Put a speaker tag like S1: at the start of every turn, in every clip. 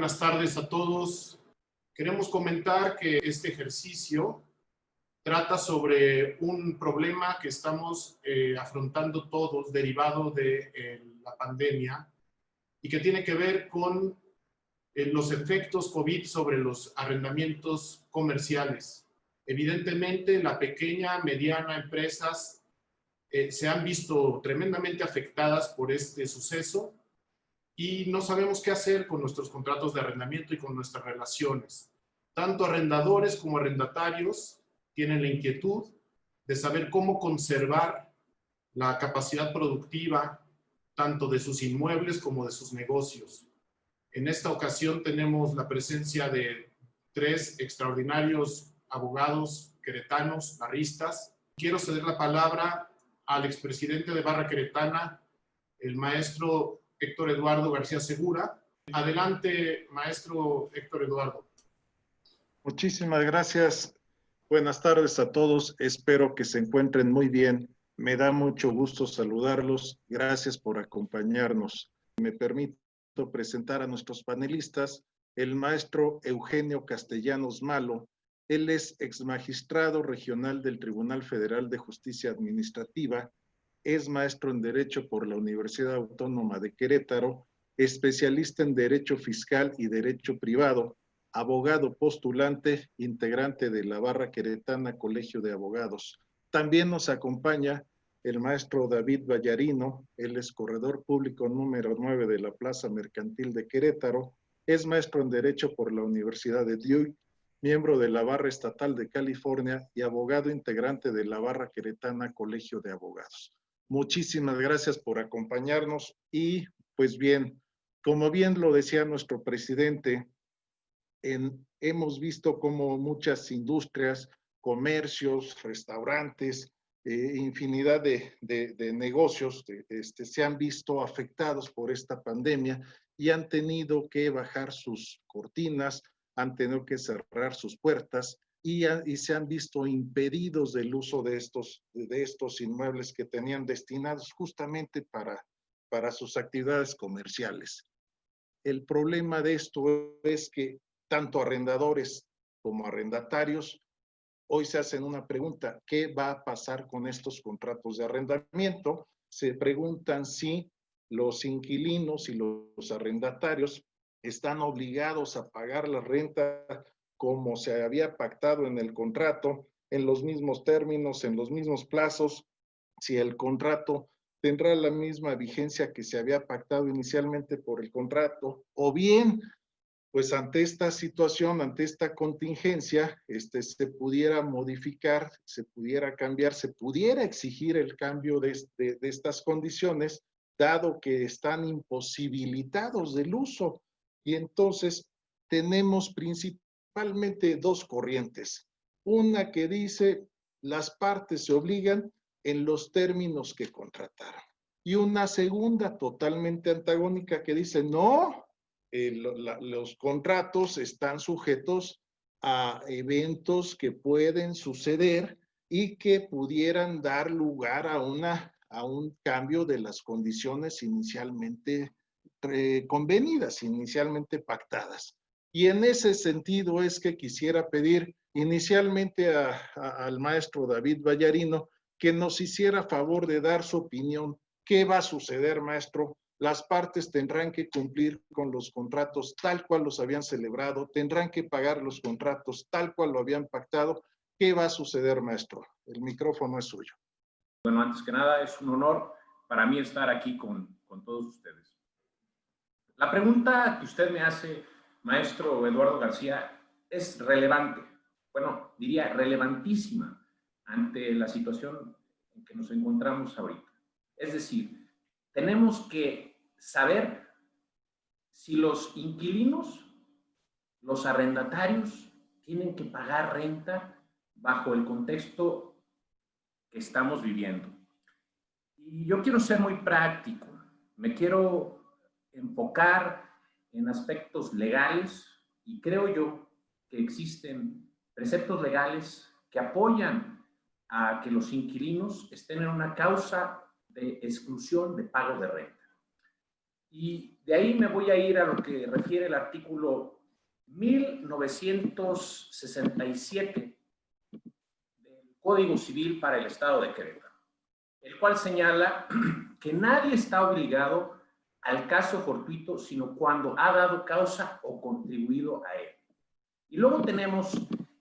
S1: buenas tardes a todos. Queremos comentar que este ejercicio trata sobre un problema que estamos afrontando todos derivado de la pandemia y que tiene que ver con los efectos COVID sobre los arrendamientos comerciales. Evidentemente, la pequeña, mediana empresas se han visto tremendamente afectadas por este suceso y no sabemos qué hacer con nuestros contratos de arrendamiento y con nuestras relaciones. Tanto arrendadores como arrendatarios tienen la inquietud de saber cómo conservar la capacidad productiva tanto de sus inmuebles como de sus negocios. En esta ocasión tenemos la presencia de 3 extraordinarios abogados queretanos, barristas. Quiero ceder la palabra al expresidente de Barra Queretana, el maestro Héctor Eduardo García Segura. Adelante, maestro Héctor Eduardo.
S2: Muchísimas gracias. Buenas tardes a todos. Espero que se encuentren muy bien. Me da mucho gusto saludarlos. Gracias por acompañarnos. Me permito presentar a nuestros panelistas, el maestro Eugenio Castellanos Malo. Él es exmagistrado regional del Tribunal Federal de Justicia Administrativa, es maestro en Derecho por la Universidad Autónoma de Querétaro, especialista en Derecho Fiscal y Derecho Privado, abogado postulante, integrante de la Barra Queretana Colegio de Abogados. También nos acompaña el maestro David Vallarino, él es corredor público número 9 de la Plaza Mercantil de Querétaro, es maestro en Derecho por la Universidad de Duke, miembro de la Barra Estatal de California y abogado integrante de la Barra Queretana Colegio de Abogados. Muchísimas gracias por acompañarnos y pues bien, como bien lo decía nuestro presidente, hemos visto cómo muchas industrias, comercios, restaurantes, infinidad de negocios se han visto afectados por esta pandemia y han tenido que bajar sus cortinas, han tenido que cerrar sus puertas y se han visto impedidos del uso de estos inmuebles que tenían destinados justamente para sus actividades comerciales. El problema de esto es que tanto arrendadores como arrendatarios hoy se hacen una pregunta: ¿qué va a pasar con estos contratos de arrendamiento? Se preguntan si los inquilinos y los arrendatarios están obligados a pagar la renta como se había pactado en el contrato, en los mismos términos, en los mismos plazos, si el contrato tendrá la misma vigencia que se había pactado inicialmente por el contrato, o bien, pues ante esta situación, ante esta contingencia, se pudiera modificar, se pudiera cambiar, se pudiera exigir el cambio de estas condiciones, dado que están imposibilitados del uso. Y entonces tenemos principalmente 2 corrientes. Una que dice las partes se obligan en los términos que contrataron. Y una segunda totalmente antagónica que dice no, los contratos están sujetos a eventos que pueden suceder y que pudieran dar lugar a un cambio de las condiciones inicialmente convenidas, inicialmente pactadas. Y en ese sentido es que quisiera pedir inicialmente al maestro David Vallarino que nos hiciera favor de dar su opinión. ¿Qué va a suceder, maestro? Las partes tendrán que cumplir con los contratos tal cual los habían celebrado, tendrán que pagar los contratos tal cual lo habían pactado. ¿Qué va a suceder, maestro? El micrófono es suyo.
S3: Bueno, antes que nada, es un honor para mí estar aquí con todos ustedes. La pregunta que usted me hace, maestro Eduardo García, es relevante. Bueno, diría relevantísima ante la situación en que nos encontramos ahorita. Es decir, tenemos que saber si los inquilinos, los arrendatarios, tienen que pagar renta bajo el contexto que estamos viviendo. Y yo quiero ser muy práctico, me quiero enfocar en aspectos legales y creo yo que existen preceptos legales que apoyan a que los inquilinos estén en una causa de exclusión de pago de renta. Y de ahí me voy a ir a lo que refiere el artículo 1967 del Código Civil para el Estado de Querétaro, el cual señala que nadie está obligado al caso fortuito, sino cuando ha dado causa o contribuido a él. Y luego tenemos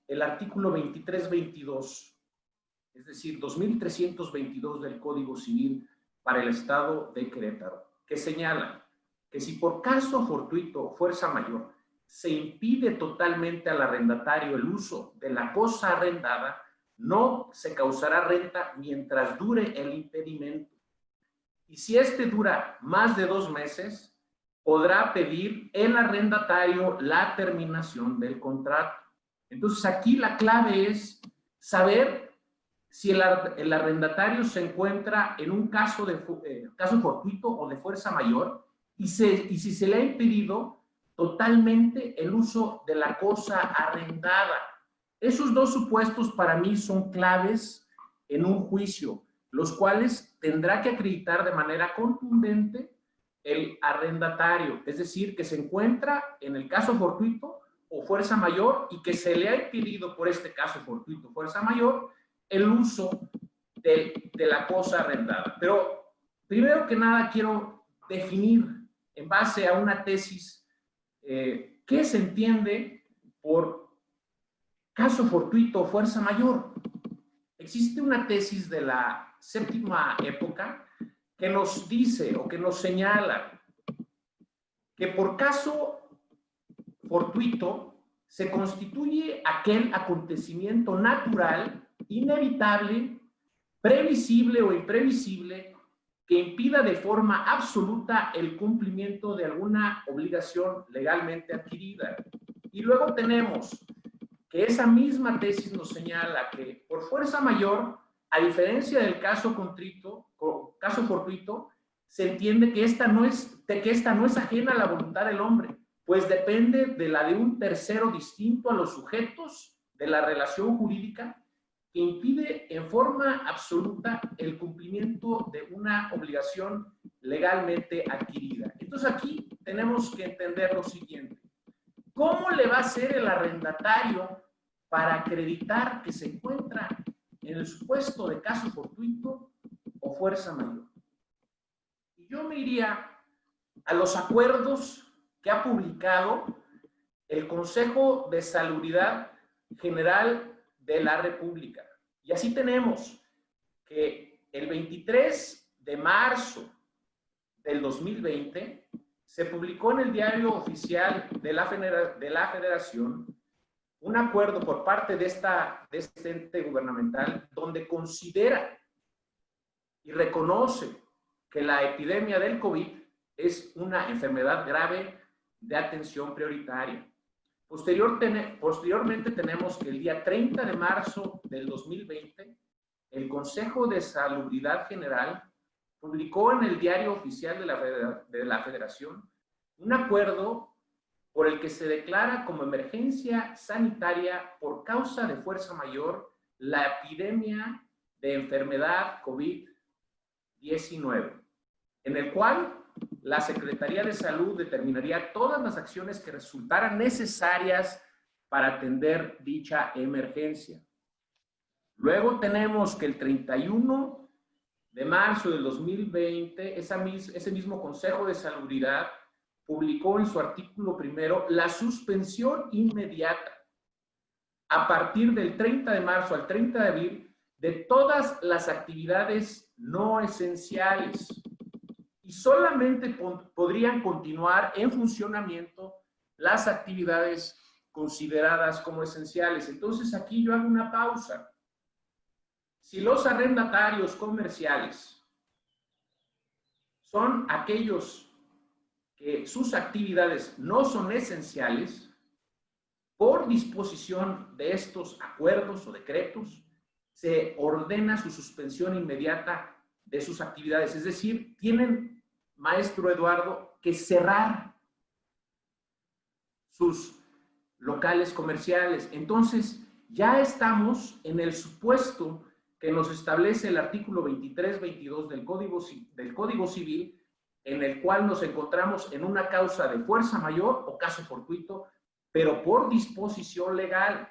S3: el artículo 2322, es decir, 2322 del Código Civil para el Estado de Querétaro, que señala que si por caso fortuito o fuerza mayor se impide totalmente al arrendatario el uso de la cosa arrendada, no se causará renta mientras dure el impedimento. Y si este dura más de 2 meses, podrá pedir el arrendatario la terminación del contrato. Entonces aquí la clave es saber si el arrendatario se encuentra en un caso fortuito o de fuerza mayor y si se le ha impedido totalmente el uso de la cosa arrendada. Esos 2 supuestos para mí son claves en un juicio, los cuales tendrá que acreditar de manera contundente el arrendatario, es decir, que se encuentra en el caso fortuito o fuerza mayor y que se le ha impedido por este caso fortuito o fuerza mayor el uso de la cosa arrendada. Pero primero que nada quiero definir en base a una tesis qué se entiende por caso fortuito o fuerza mayor. Existe una tesis de la séptima época que nos dice o que nos señala que por caso fortuito se constituye aquel acontecimiento natural, inevitable, previsible o imprevisible que impida de forma absoluta el cumplimiento de alguna obligación legalmente adquirida. Y luego tenemos que esa misma tesis nos señala que por fuerza mayor, a diferencia del caso fortuito, se entiende que esta no es ajena a la voluntad del hombre, pues depende de la de un tercero distinto a los sujetos de la relación jurídica que impide en forma absoluta el cumplimiento de una obligación legalmente adquirida. Entonces aquí tenemos que entender lo siguiente. ¿Cómo le va a hacer el arrendatario para acreditar que se encuentra en el supuesto de caso fortuito o fuerza mayor? Y yo me iría a los acuerdos que ha publicado el Consejo de Salubridad General de la República. Y así tenemos que el 23 de marzo del 2020 se publicó en el Diario Oficial de la Federación un acuerdo por parte de este ente gubernamental donde considera y reconoce que la epidemia del COVID es una enfermedad grave de atención prioritaria. Posteriormente tenemos que el día 30 de marzo del 2020, el Consejo de Salubridad General publicó en el Diario Oficial de la Federación un acuerdo por el que se declara como emergencia sanitaria por causa de fuerza mayor la epidemia de enfermedad COVID-19, en el cual la Secretaría de Salud determinaría todas las acciones que resultaran necesarias para atender dicha emergencia. Luego tenemos que el 31 de marzo del 2020, ese mismo Consejo de Salubridad publicó en su artículo primero la suspensión inmediata a partir del 30 de marzo al 30 de abril de todas las actividades no esenciales y solamente podrían continuar en funcionamiento las actividades consideradas como esenciales. Entonces aquí yo hago una pausa. Si los arrendatarios comerciales son aquellos que sus actividades no son esenciales, por disposición de estos acuerdos o decretos, se ordena su suspensión inmediata de sus actividades. Es decir, tienen, maestro Eduardo, que cerrar sus locales comerciales. Entonces, ya estamos en el supuesto que nos establece el artículo 23-22 del Código Civil, en el cual nos encontramos en una causa de fuerza mayor o caso fortuito, pero por disposición legal.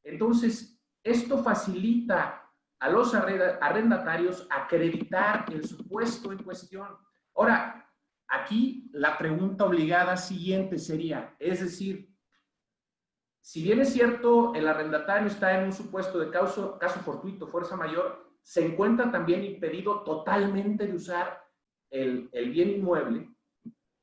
S3: Entonces, esto facilita a los arrendatarios acreditar el supuesto en cuestión. Ahora, aquí la pregunta obligada siguiente sería, es decir, si bien es cierto el arrendatario está en un supuesto de caso fortuito, fuerza mayor, se encuentra también impedido totalmente de usar el bien inmueble.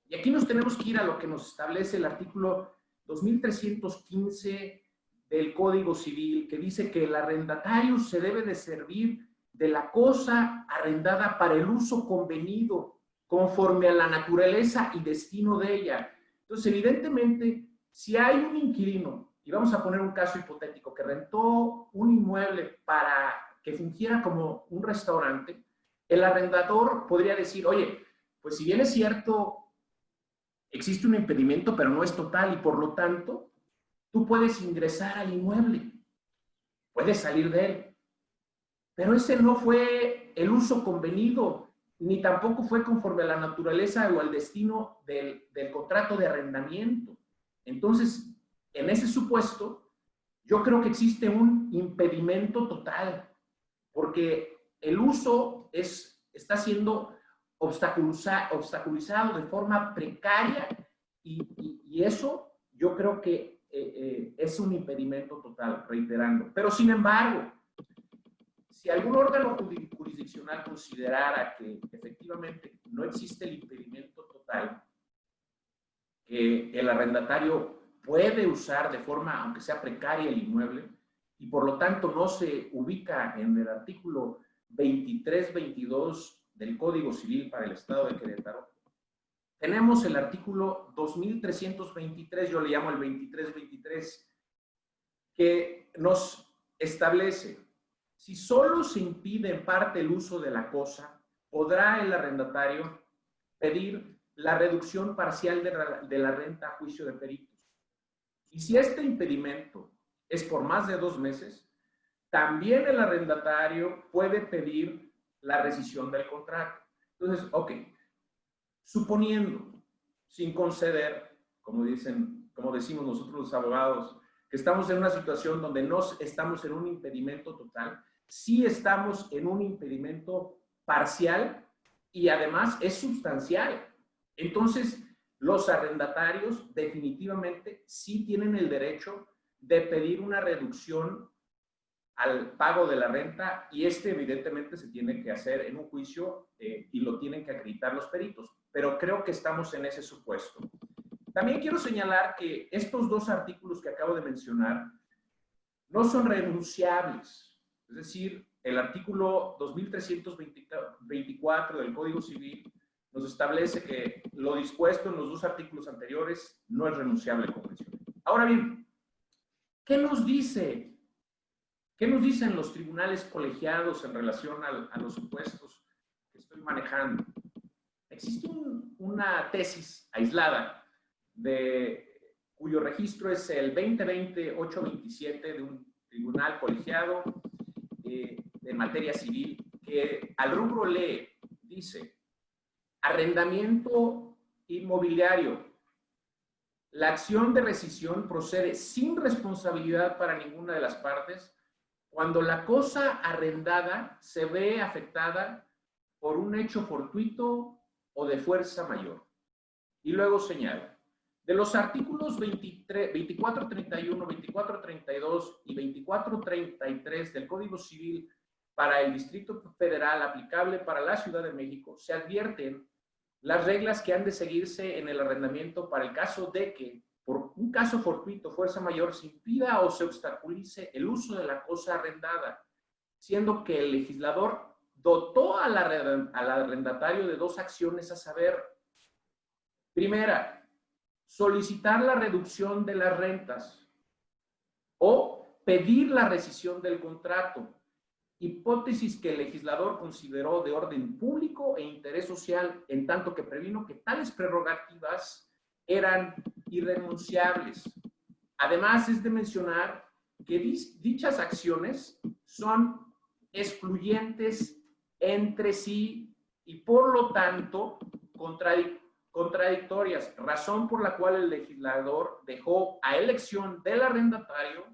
S3: Y aquí nos tenemos que ir a lo que nos establece el artículo 2315 del Código Civil, que dice que el arrendatario se debe de servir de la cosa arrendada para el uso convenido, conforme a la naturaleza y destino de ella. Entonces, evidentemente, si hay un inquilino, y vamos a poner un caso hipotético, que rentó un inmueble para que fungiera como un restaurante, el arrendador podría decir, oye, pues si bien es cierto, existe un impedimento, pero no es total, y por lo tanto, tú puedes ingresar al inmueble, puedes salir de él. Pero ese no fue el uso convenido, ni tampoco fue conforme a la naturaleza o al destino del contrato de arrendamiento. Entonces, en ese supuesto, yo creo que existe un impedimento total, porque el uso está siendo obstaculizado de forma precaria y eso yo creo que es un impedimento total, reiterando. Pero sin embargo, si algún órgano jurisdiccional considerara que efectivamente no existe el impedimento total, que el arrendatario puede usar de forma, aunque sea precaria, el inmueble, y por lo tanto no se ubica en el artículo 2322 del Código Civil para el Estado de Querétaro, tenemos el artículo 2323, yo le llamo el 2323, que nos establece, si solo se impide en parte el uso de la cosa, podrá el arrendatario pedir la reducción parcial de la renta a juicio de peritos. Y si este impedimento es por más de 2 meses, también el arrendatario puede pedir la rescisión del contrato. Entonces, ok, suponiendo, sin conceder, como decimos nosotros los abogados, que estamos en una situación donde no estamos en un impedimento total, sí estamos en un impedimento parcial y además es sustancial. Entonces, los arrendatarios definitivamente sí tienen el derecho de pedir una reducción al pago de la renta y evidentemente se tiene que hacer en un juicio y lo tienen que acreditar los peritos, pero creo que estamos en ese supuesto. También quiero señalar que estos 2 artículos que acabo de mencionar no son renunciables, es decir, el artículo 2324 del Código Civil nos establece que lo dispuesto en los 2 artículos anteriores no es renunciable, como mencioné. Ahora bien, ¿qué nos dicen los tribunales colegiados en relación a los supuestos que estoy manejando? Existe una tesis aislada cuyo registro es el 2020-827 de un tribunal colegiado en materia civil, que al rubro lee, dice, arrendamiento inmobiliario. La acción de rescisión procede sin responsabilidad para ninguna de las partes cuando la cosa arrendada se ve afectada por un hecho fortuito o de fuerza mayor. Y luego señala, de los artículos 2431, 2432 y 2433 del Código Civil para el Distrito Federal aplicable para la Ciudad de México, se advierten las reglas que han de seguirse en el arrendamiento para el caso de que, por un caso fortuito, fuerza mayor, se impida o se obstaculice el uso de la cosa arrendada, siendo que el legislador dotó al arrendatario de 2 acciones a saber. Primera, solicitar la reducción de las rentas o pedir la rescisión del contrato, hipótesis que el legislador consideró de orden público e interés social, en tanto que previno que tales prerrogativas eran irrenunciables. Además, es de mencionar que dichas acciones son excluyentes entre sí y por lo tanto contradictorias, razón por la cual el legislador dejó a elección del arrendatario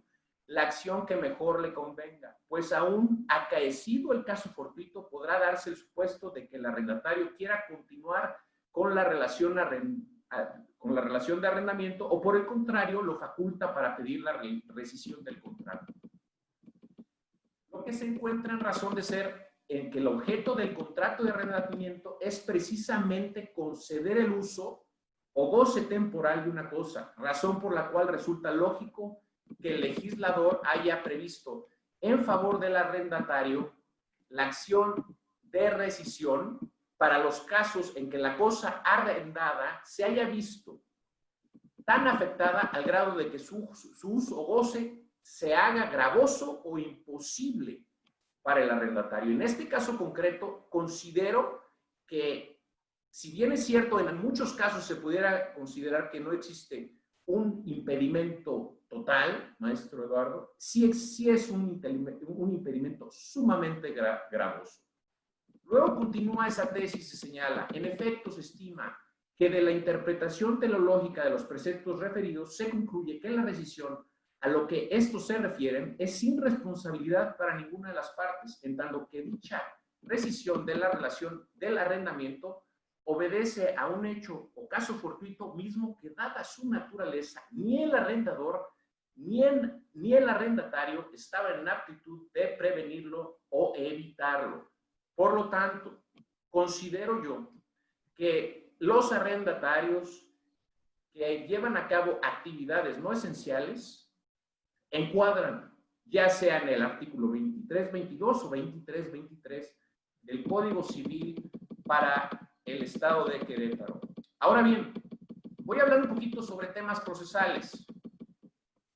S3: la acción que mejor le convenga, pues aún acaecido el caso fortuito podrá darse el supuesto de que el arrendatario quiera continuar con la relación de arrendamiento o por el contrario lo faculta para pedir la rescisión del contrato. Lo que se encuentra en razón de ser en que el objeto del contrato de arrendamiento es precisamente conceder el uso o goce temporal de una cosa, razón por la cual resulta lógico que el legislador haya previsto en favor del arrendatario la acción de rescisión para los casos en que la cosa arrendada se haya visto tan afectada al grado de que su uso o goce se haga gravoso o imposible para el arrendatario. En este caso concreto, considero que, si bien es cierto, en muchos casos se pudiera considerar que no existe un impedimento total, maestro Eduardo, sí es un impedimento sumamente gravoso. Luego continúa esa tesis y señala, en efecto se estima que de la interpretación teleológica de los preceptos referidos se concluye que la rescisión a lo que estos se refieren es sin responsabilidad para ninguna de las partes, en tanto que dicha rescisión de la relación del arrendamiento obedece a un hecho o caso fortuito mismo que, dada su naturaleza, ni el arrendador ni el arrendatario estaban en aptitud de prevenirlo o evitarlo. Por lo tanto, considero yo que los arrendatarios que llevan a cabo actividades no esenciales encuadran, ya sea en el artículo 2322 o 2323 del Código Civil para el Estado de Querétaro. Ahora bien, voy a hablar un poquito sobre temas procesales,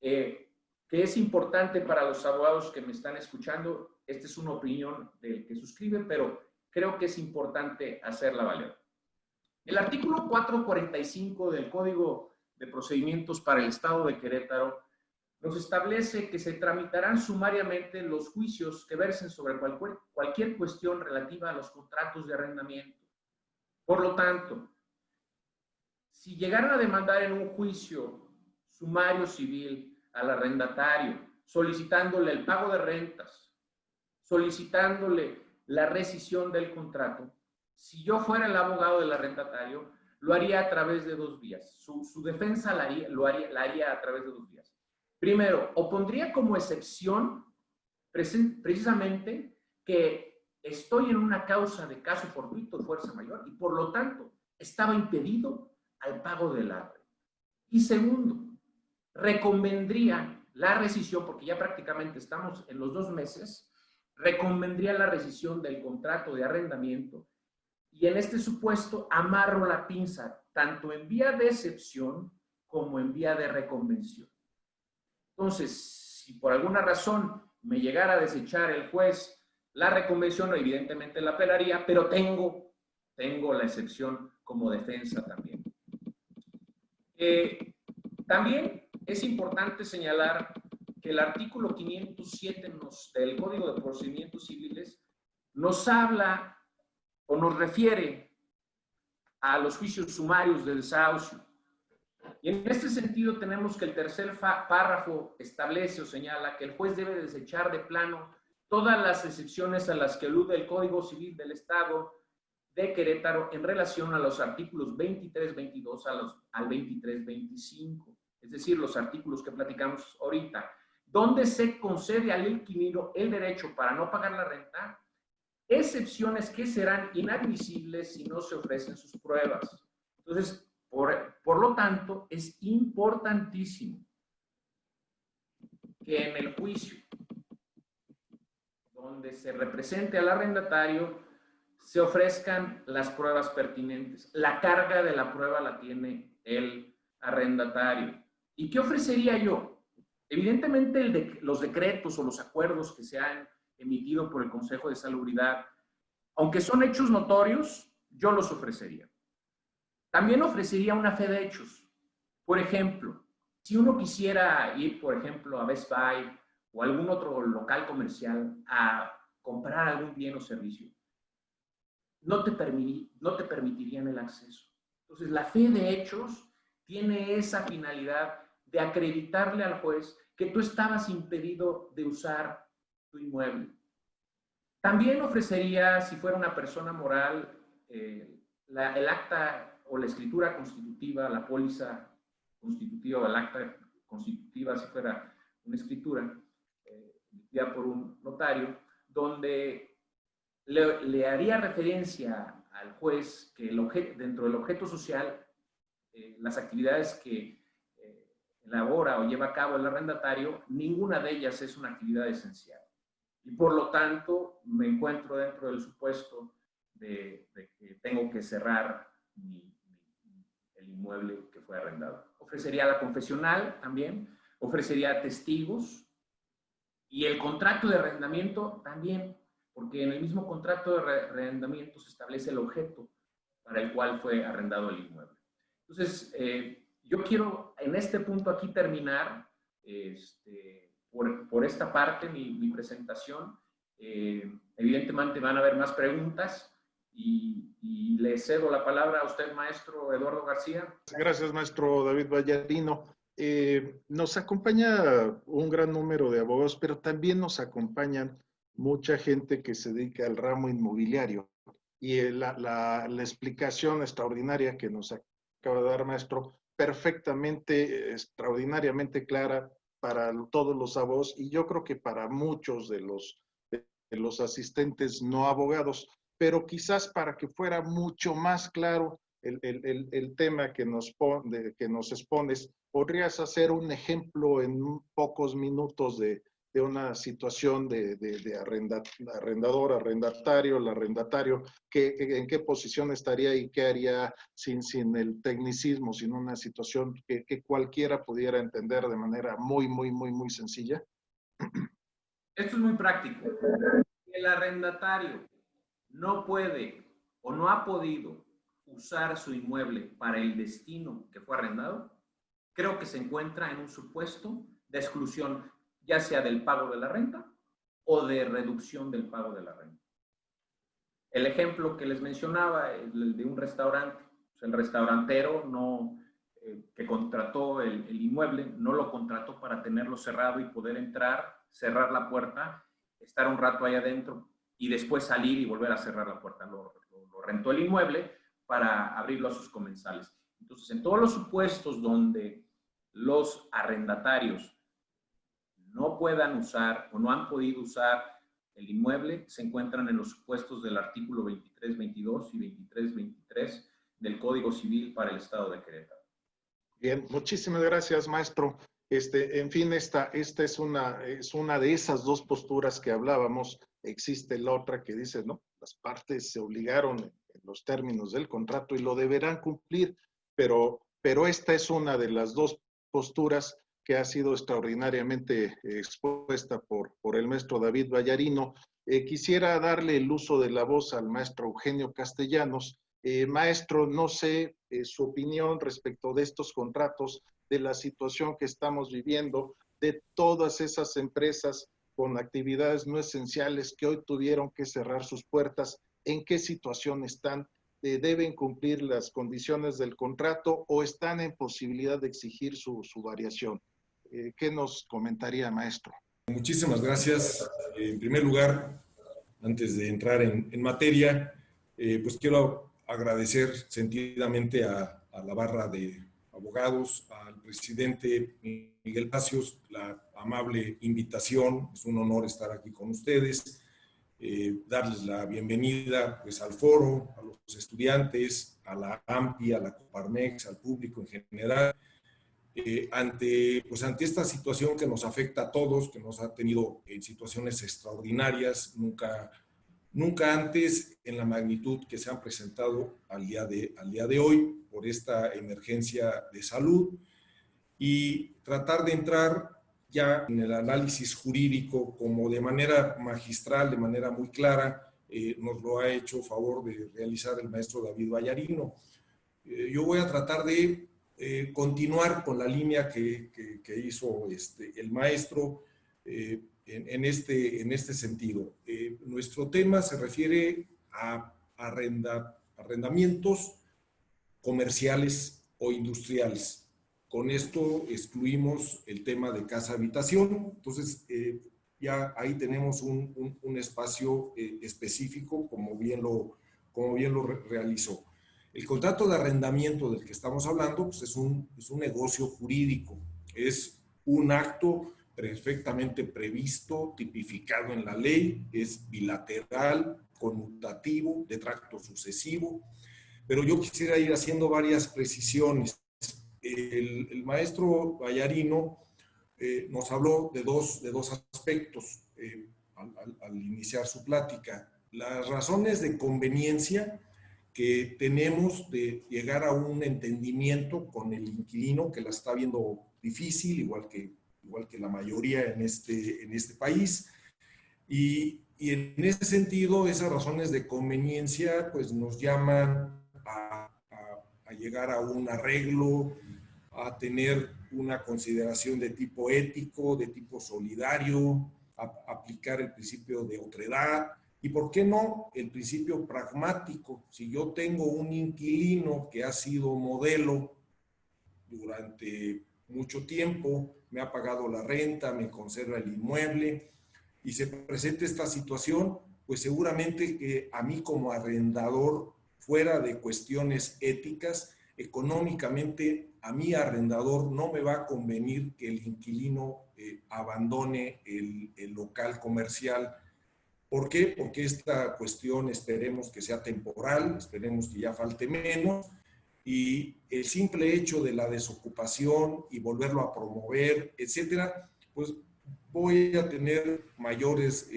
S3: que es importante para los abogados que me están escuchando. Esta es una opinión del que suscribe, pero creo que es importante hacerla valer. El artículo 445 del Código de Procedimientos para el Estado de Querétaro nos establece que se tramitarán sumariamente los juicios que versen sobre cualquier cuestión relativa a los contratos de arrendamiento. Por lo tanto, si llegaran a demandar en un juicio sumario civil al arrendatario, solicitándole el pago de rentas, solicitándole la rescisión del contrato, si yo fuera el abogado del arrendatario, lo haría a través de dos vías. Su defensa la haría a través de dos vías. Primero, opondría como excepción precisamente que estoy en una causa de caso fortuito de fuerza mayor y por lo tanto estaba impedido al pago del arrendo. Y segundo, reconvendría la rescisión, porque ya prácticamente estamos en los 2 meses, reconvendría la rescisión del contrato de arrendamiento y en este supuesto amarro la pinza tanto en vía de excepción como en vía de reconvención. Entonces, si por alguna razón me llegara a desechar el juez la reconvención, evidentemente la apelaría, pero tengo la excepción como defensa también. También es importante señalar que el artículo 507 del Código de Procedimientos Civiles nos habla o nos refiere a los juicios sumarios de desahucio. Y en este sentido tenemos que el tercer párrafo establece o señala que el juez debe desechar de plano todas las excepciones a las que alude el Código Civil del Estado de Querétaro en relación a los artículos 23-22 al 23-25, es decir, los artículos que platicamos ahorita, donde se concede al inquilino el derecho para no pagar la renta, excepciones que serán inadmisibles si no se ofrecen sus pruebas. Entonces, por lo tanto, es importantísimo que en el juicio donde se represente al arrendatario se ofrezcan las pruebas pertinentes. La carga de la prueba la tiene el arrendatario. ¿Y qué ofrecería yo? Evidentemente los decretos o los acuerdos que se han emitido por el Consejo de Salubridad, aunque son hechos notorios, yo los ofrecería. También ofrecería una fe de hechos. Por ejemplo, si uno quisiera ir, por ejemplo, a Best Buy o algún otro local comercial a comprar algún bien o servicio, no te permitirían el acceso. Entonces, la fe de hechos tiene esa finalidad de acreditarle al juez que tú estabas impedido de usar tu inmueble. También ofrecería, si fuera una persona moral, el acta o la escritura constitutiva, la póliza constitutiva o el acta constitutiva, si fuera una escritura, ya por un notario, donde le haría referencia al juez que dentro del objeto social, las actividades que elabora o lleva a cabo el arrendatario, ninguna de ellas es una actividad esencial. Y por lo tanto, me encuentro dentro del supuesto de que tengo que cerrar el inmueble que fue arrendado. Ofrecería la confesional también, ofrecería testigos y el contrato de arrendamiento también, porque en el mismo contrato de arrendamiento se establece el objeto para el cual fue arrendado el inmueble. Entonces, yo quiero en este punto aquí terminar por esta parte mi presentación. Evidentemente van a haber más preguntas y le cedo la palabra a usted, maestro Eduardo García.
S2: Gracias, maestro David Vallarino. Nos acompaña un gran número de abogados, pero también nos acompañan mucha gente que se dedica al ramo inmobiliario. Y la explicación extraordinaria que nos acaba de dar, maestro, perfectamente, extraordinariamente clara para todos los abogados y yo creo que para muchos de los asistentes no abogados, pero quizás para que fuera mucho más claro el tema que nos expones, ¿podrías hacer un ejemplo en pocos minutos de una situación de arrendador, arrendatario, el arrendatario, en qué posición estaría y qué haría sin el tecnicismo, sin una situación que cualquiera pudiera entender de manera muy sencilla?
S3: Esto es muy práctico. El arrendatario no puede o no ha podido usar su inmueble para el destino que fue arrendado, creo que se encuentra en un supuesto de exclusión, ya sea del pago de la renta o de reducción del pago de la renta. El ejemplo que les mencionaba, el de un restaurante, pues el restaurantero que contrató el inmueble, no lo contrató para tenerlo cerrado y poder entrar, cerrar la puerta, estar un rato ahí adentro y después salir y volver a cerrar la puerta. Lo rentó el inmueble para abrirlo a sus comensales. Entonces, en todos los supuestos donde los arrendatarios no puedan usar o no han podido usar el inmueble, se encuentran en los supuestos del artículo 2322 y 2323 del Código Civil para el Estado de Querétaro.
S2: Bien, muchísimas gracias, maestro. En fin, esta es una de esas dos posturas que hablábamos. Existe la otra que dice, no, las partes se obligaron en los términos del contrato y lo deberán cumplir, pero esta es una de las dos posturas que ha sido extraordinariamente expuesta por el maestro David Vallarino. Quisiera darle el uso de la voz al maestro Eugenio Castellanos. Maestro, no sé su opinión respecto de estos contratos, de la situación que estamos viviendo, de todas esas empresas con actividades no esenciales que hoy tuvieron que cerrar sus puertas, ¿en qué situación están? ¿Deben cumplir las condiciones del contrato o están en posibilidad de exigir su variación? ¿Qué nos comentaría, maestro?
S4: Muchísimas gracias. En primer lugar, antes de entrar en materia, pues quiero agradecer sentidamente a la barra de abogados, al presidente Miguel Pacios, la amable invitación. Es un honor estar aquí con ustedes, darles la bienvenida pues, al foro, a los estudiantes, a la AMPI, a la Coparmex, al público en general. Ante esta situación que nos afecta a todos, que nos ha tenido en situaciones extraordinarias, nunca antes en la magnitud que se han presentado al día de hoy por esta emergencia de salud, y tratar de entrar ya en el análisis jurídico como de manera magistral, de manera muy clara, nos lo ha hecho favor de realizar el maestro David Vallarino. Yo voy a tratar de continuar con la línea que hizo el maestro en este sentido. Nuestro tema se refiere a arrendamientos comerciales o industriales. Con esto excluimos el tema de casa-habitación. Entonces, ya ahí tenemos un espacio específico, como bien lo realizó. El contrato de arrendamiento del que estamos hablando pues es un negocio jurídico, es un acto perfectamente previsto, tipificado en la ley, es bilateral, conmutativo, de tracto sucesivo, pero yo quisiera ir haciendo varias precisiones. El maestro Vallarino nos habló de dos aspectos al iniciar su plática. Las razones de conveniencia que tenemos de llegar a un entendimiento con el inquilino que la está viendo difícil, igual que la mayoría en este país. Y en ese sentido, esas razones de conveniencia pues nos llaman a llegar a un arreglo, a tener una consideración de tipo ético, de tipo solidario, a aplicar el principio de otredad y, ¿por qué no?, el principio pragmático. Si yo tengo un inquilino que ha sido modelo durante mucho tiempo, me ha pagado la renta, me conserva el inmueble y se presenta esta situación, pues seguramente que a mí como arrendador, fuera de cuestiones éticas, económicamente a mi arrendador no me va a convenir que el inquilino abandone el local comercial. ¿Por qué? Porque esta cuestión esperemos que sea temporal, esperemos que ya falte menos, y el simple hecho de la desocupación y volverlo a promover, etcétera, pues voy a tener mayores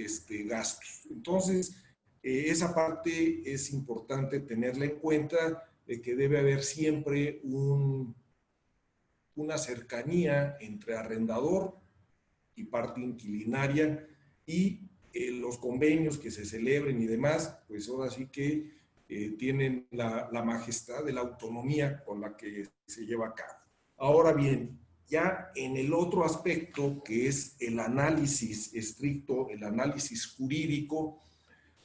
S4: gastos. Entonces, esa parte es importante tenerla en cuenta, de que debe haber siempre una cercanía entre arrendador y parte inquilinaria, y los convenios que se celebren y demás, pues ahora sí que tienen la majestad de la autonomía con la que se lleva a cabo. Ahora bien, ya en el otro aspecto, que es el análisis estricto, el análisis jurídico,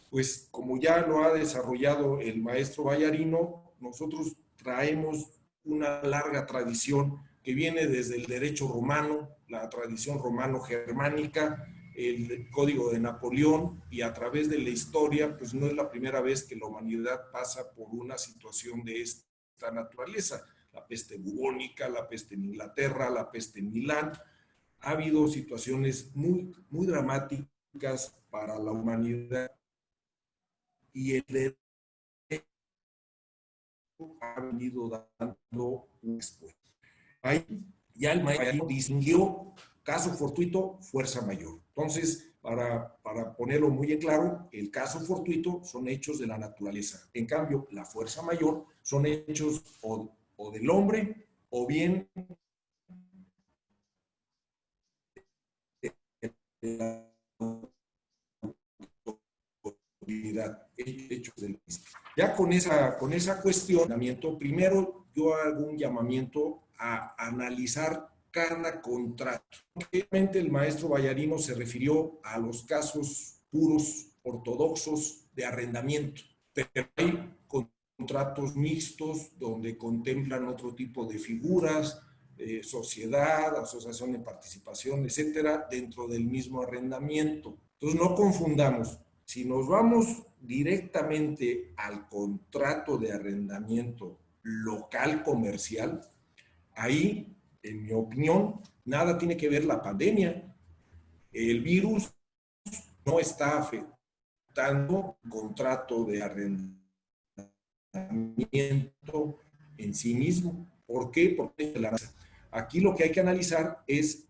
S4: pues como ya lo ha desarrollado el maestro Vallarino, nosotros traemos una larga tradición que viene desde el derecho romano, la tradición romano-germánica, el Código de Napoleón, y a través de la historia, pues no es la primera vez que la humanidad pasa por una situación de esta naturaleza. La peste bubónica, la peste en Inglaterra, la peste en Milán. Ha habido situaciones muy, muy dramáticas para la humanidad, y el derecho ha venido dando un después. Ahí ya el maestro distinguió caso fortuito, fuerza mayor. Entonces, para ponerlo muy en claro, el caso fortuito son hechos de la naturaleza. En cambio, la fuerza mayor son hechos o del hombre o bien de la autoridad, hechos del mismo. Ya con esa cuestionamiento, primero yo hago un llamamiento a analizar cada contrato. Obviamente el maestro Vallarino se refirió a los casos puros, ortodoxos de arrendamiento, pero hay contratos mixtos donde contemplan otro tipo de figuras, sociedad, asociación de participación, etcétera, dentro del mismo arrendamiento. Entonces no confundamos. Si nos vamos directamente al contrato de arrendamiento local comercial, ahí, en mi opinión, nada tiene que ver la pandemia. El virus no está afectando el contrato de arrendamiento en sí mismo. ¿Por qué? Porque aquí lo que hay que analizar es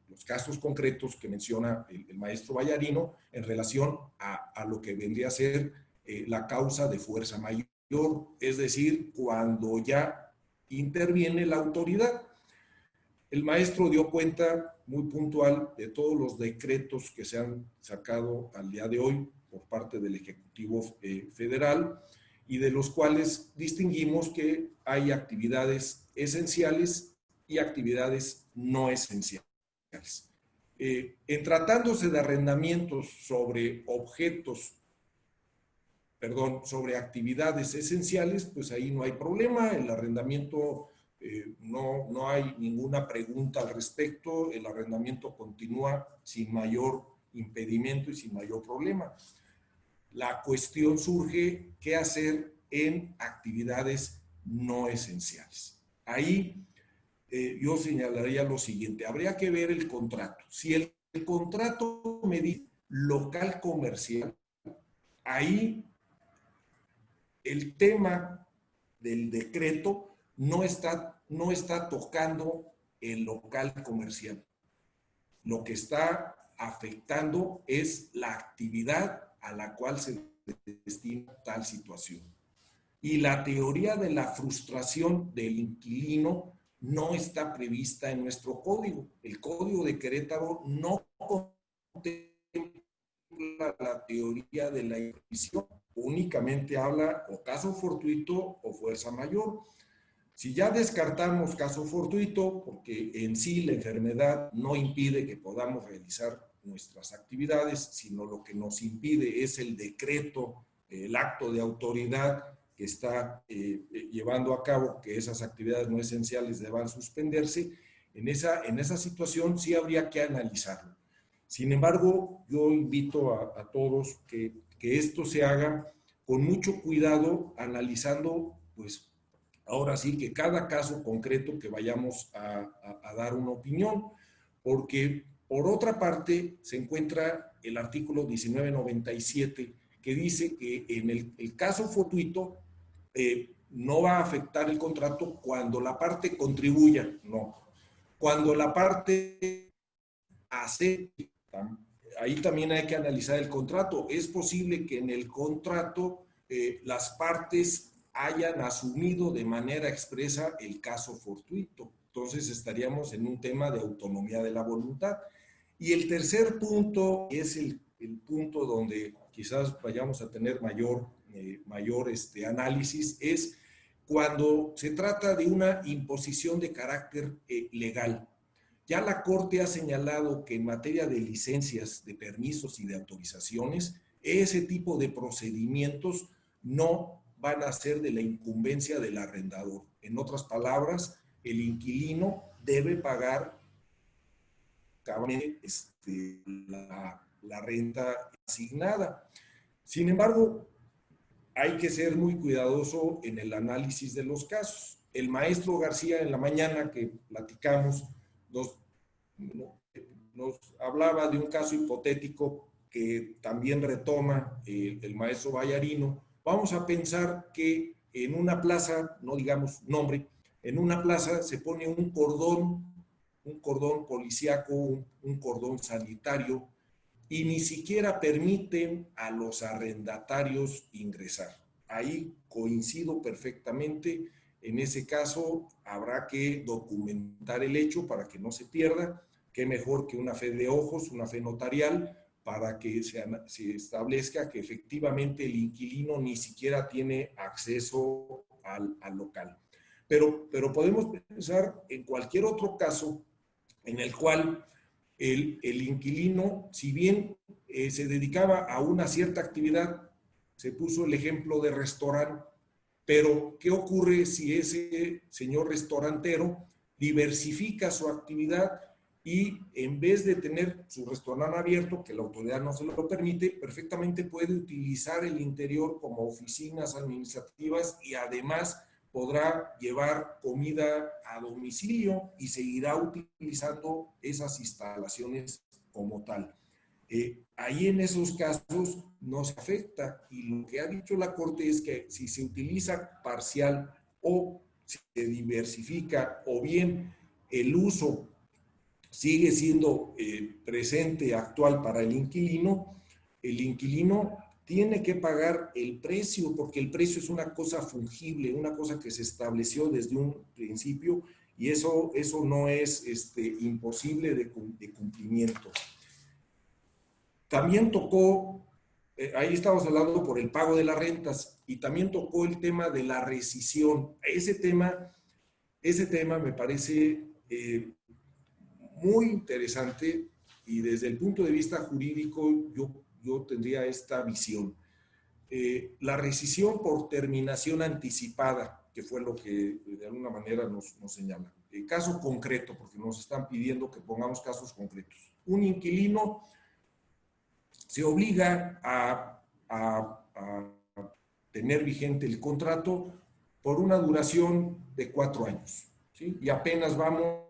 S4: los casos concretos que menciona el maestro Vallarino en relación a lo que vendría a ser la causa de fuerza mayor, es decir, cuando ya interviene la autoridad. El maestro dio cuenta muy puntual de todos los decretos que se han sacado al día de hoy por parte del Ejecutivo Federal, y de los cuales distinguimos que hay actividades esenciales y actividades no esenciales. En tratándose de arrendamientos sobre objetos sobre actividades esenciales, pues ahí no hay problema, el arrendamiento, no hay ninguna pregunta al respecto, el arrendamiento continúa sin mayor impedimento y sin mayor problema. La cuestión surge, ¿qué hacer en actividades no esenciales? Ahí yo señalaría lo siguiente, habría que ver el contrato. Si el contrato me dice local comercial, ahí el tema del decreto no está tocando el local comercial. Lo que está afectando es la actividad a la cual se destina tal situación. Y la teoría de la frustración del inquilino no está prevista en nuestro código. El Código de Querétaro no contempla la teoría de la imprevisión, únicamente habla o caso fortuito o fuerza mayor. Si ya descartamos caso fortuito, porque en sí la enfermedad no impide que podamos realizar nuestras actividades, sino lo que nos impide es el decreto, el acto de autoridad que está llevando a cabo que esas actividades no esenciales deban suspenderse, en esa situación sí habría que analizarlo. Sin embargo, yo invito a todos que esto se haga con mucho cuidado, analizando, pues, ahora sí que cada caso concreto que vayamos a dar una opinión, porque por otra parte se encuentra el artículo 1997 que dice que en el caso fortuito no va a afectar el contrato cuando la parte contribuya, no. Cuando la parte acepte, ahí también hay que analizar el contrato. Es posible que en el contrato las partes hayan asumido de manera expresa el caso fortuito. Entonces estaríamos en un tema de autonomía de la voluntad. Y el tercer punto es el punto donde quizás vayamos a tener mayor análisis, es cuando se trata de una imposición de carácter legal. Ya la Corte ha señalado que en materia de licencias, de permisos y de autorizaciones, ese tipo de procedimientos no van a ser de la incumbencia del arrendador. En otras palabras, el inquilino debe pagar la renta asignada. Sin embargo, hay que ser muy cuidadoso en el análisis de los casos. El maestro García en la mañana que platicamos nos hablaba de un caso hipotético que también retoma el maestro Vallarino. Vamos a pensar que en una plaza, no digamos nombre, en una plaza se pone un cordón policíaco, un cordón sanitario, y ni siquiera permiten a los arrendatarios ingresar. Ahí coincido perfectamente. En ese caso habrá que documentar el hecho para que no se pierda. Qué mejor que una fe de ojos, una fe notarial, para que se establezca que efectivamente el inquilino ni siquiera tiene acceso al local. Pero podemos pensar en cualquier otro caso en el cual el inquilino, si bien se dedicaba a una cierta actividad, se puso el ejemplo de restaurante, pero ¿qué ocurre si ese señor restaurantero diversifica su actividad y en vez de tener su restaurante abierto, que la autoridad no se lo permite, perfectamente puede utilizar el interior como oficinas administrativas y además podrá llevar comida a domicilio y seguirá utilizando esas instalaciones como tal? Ahí en esos casos nos afecta, y lo que ha dicho la Corte es que si se utiliza parcial o se diversifica, o bien el uso sigue siendo presente, actual para el inquilino tiene que pagar el precio, porque el precio es una cosa fungible, una cosa que se estableció desde un principio, y eso no es imposible de cumplimiento. También tocó, ahí estamos hablando por el pago de las rentas, y también tocó el tema de la rescisión. Ese tema me parece muy interesante, y desde el punto de vista jurídico yo tendría esta visión. la rescisión por terminación anticipada, que fue lo que de alguna manera nos señala. Caso concreto, porque nos están pidiendo que pongamos casos concretos. Un inquilino se obliga a tener vigente el contrato por una duración de 4 años, ¿sí? Y apenas vamos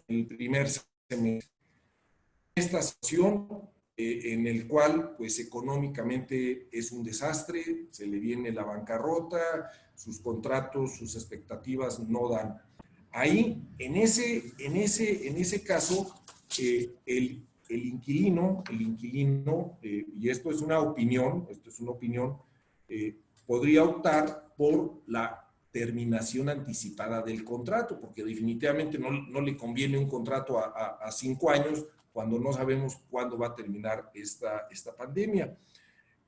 S4: el primer semestre. Esta situación en el cual, pues, económicamente es un desastre, se le viene la bancarrota, sus contratos, sus expectativas no dan. Ahí, en ese caso, el inquilino, y esto es una opinión, podría optar por la terminación anticipada del contrato, porque definitivamente no le conviene un contrato a 5 años cuando no sabemos cuándo va a terminar esta pandemia.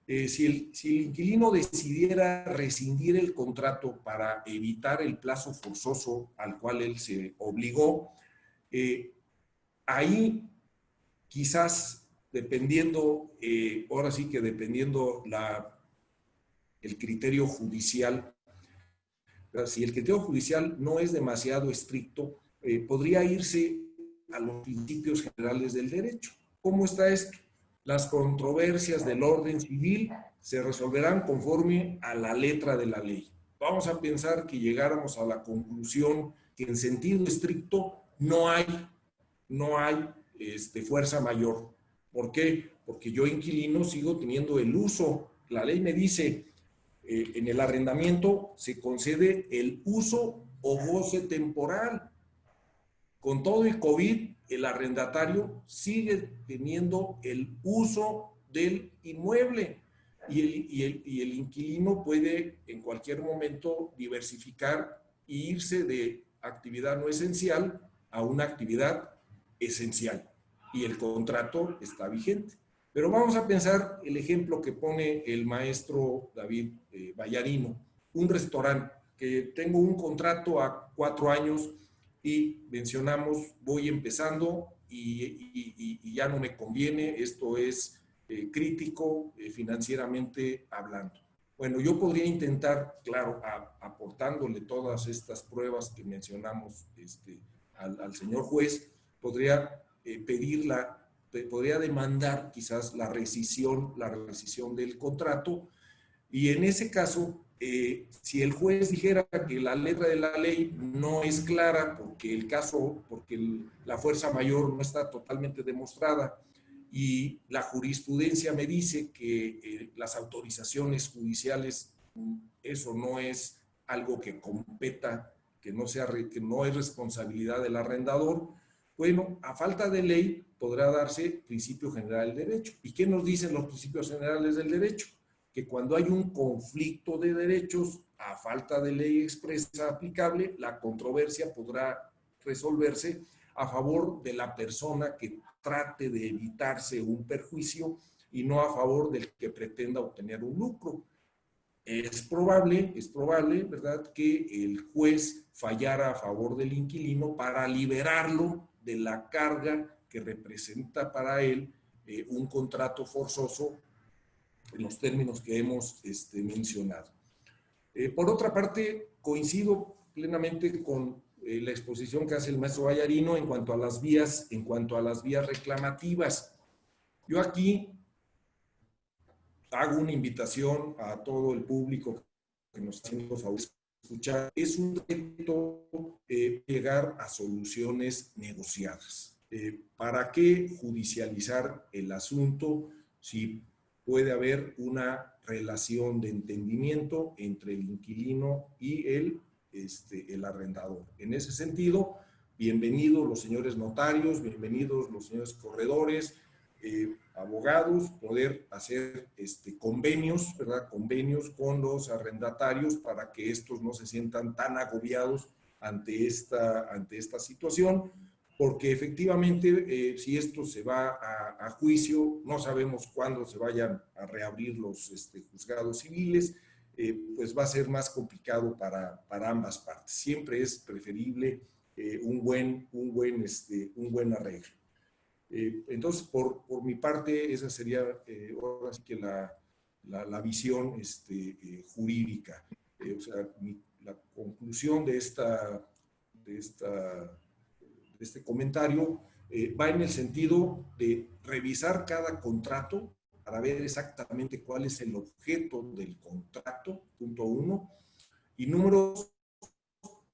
S4: Si el inquilino decidiera rescindir el contrato para evitar el plazo forzoso al cual él se obligó, ahí quizás dependiendo, ahora sí que dependiendo el criterio judicial, si el criterio judicial no es demasiado estricto, podría irse a los principios generales del derecho. ¿Cómo está esto? Las controversias del orden civil se resolverán conforme a la letra de la ley. Vamos a pensar que llegáramos a la conclusión que en sentido estricto no hay fuerza mayor. ¿Por qué? Porque yo, inquilino, sigo teniendo el uso. La ley me dice, en el arrendamiento se concede el uso o goce temporal. Con todo y COVID, el arrendatario sigue teniendo el uso del inmueble y el inquilino puede en cualquier momento diversificar e irse de actividad no esencial a una actividad esencial y el contrato está vigente. Pero vamos a pensar el ejemplo que pone el maestro David Vallarino, un restaurante que tengo un contrato a 4 años y mencionamos, voy empezando y ya no me conviene, esto es crítico financieramente hablando. Bueno, yo podría intentar, claro, aportándole todas estas pruebas que mencionamos al señor juez, podría podría demandar quizás la rescisión del contrato y en ese caso, si el juez dijera que la letra de la ley no es clara porque la fuerza mayor no está totalmente demostrada y la jurisprudencia me dice que las autorizaciones judiciales, eso no es algo que competa, que no es responsabilidad del arrendador, bueno, a falta de ley podrá darse principio general del derecho. ¿Y qué nos dicen los principios generales del derecho? Que cuando hay un conflicto de derechos, a falta de ley expresa aplicable, la controversia podrá resolverse a favor de la persona que trate de evitarse un perjuicio y no a favor del que pretenda obtener un lucro. Es probable, ¿verdad?, que el juez fallara a favor del inquilino para liberarlo de la carga que representa para él un contrato forzoso en los términos que hemos mencionado. Por otra parte, coincido plenamente con la exposición que hace el maestro Vallarino en cuanto a las vías reclamativas. Yo aquí hago una invitación a todo el público que nos está haciendo favor de escuchar. Es un reto llegar a soluciones negociadas. ¿Para qué judicializar el asunto si puede haber una relación de entendimiento entre el inquilino y el arrendador? En ese sentido, bienvenidos los señores notarios, bienvenidos los señores corredores, abogados, poder hacer convenios, ¿verdad? Convenios con los arrendatarios para que estos no se sientan tan agobiados ante esta situación, porque efectivamente si esto se va a juicio, no sabemos cuándo se vayan a reabrir los juzgados civiles, pues va a ser más complicado para ambas partes. Siempre es preferible un buen arreglo. Entonces, por mi parte, esa sería ahora sí que la visión jurídica. O sea, la conclusión de este comentario va en el sentido de revisar cada contrato para ver exactamente cuál es el objeto del contrato, punto 1. Y número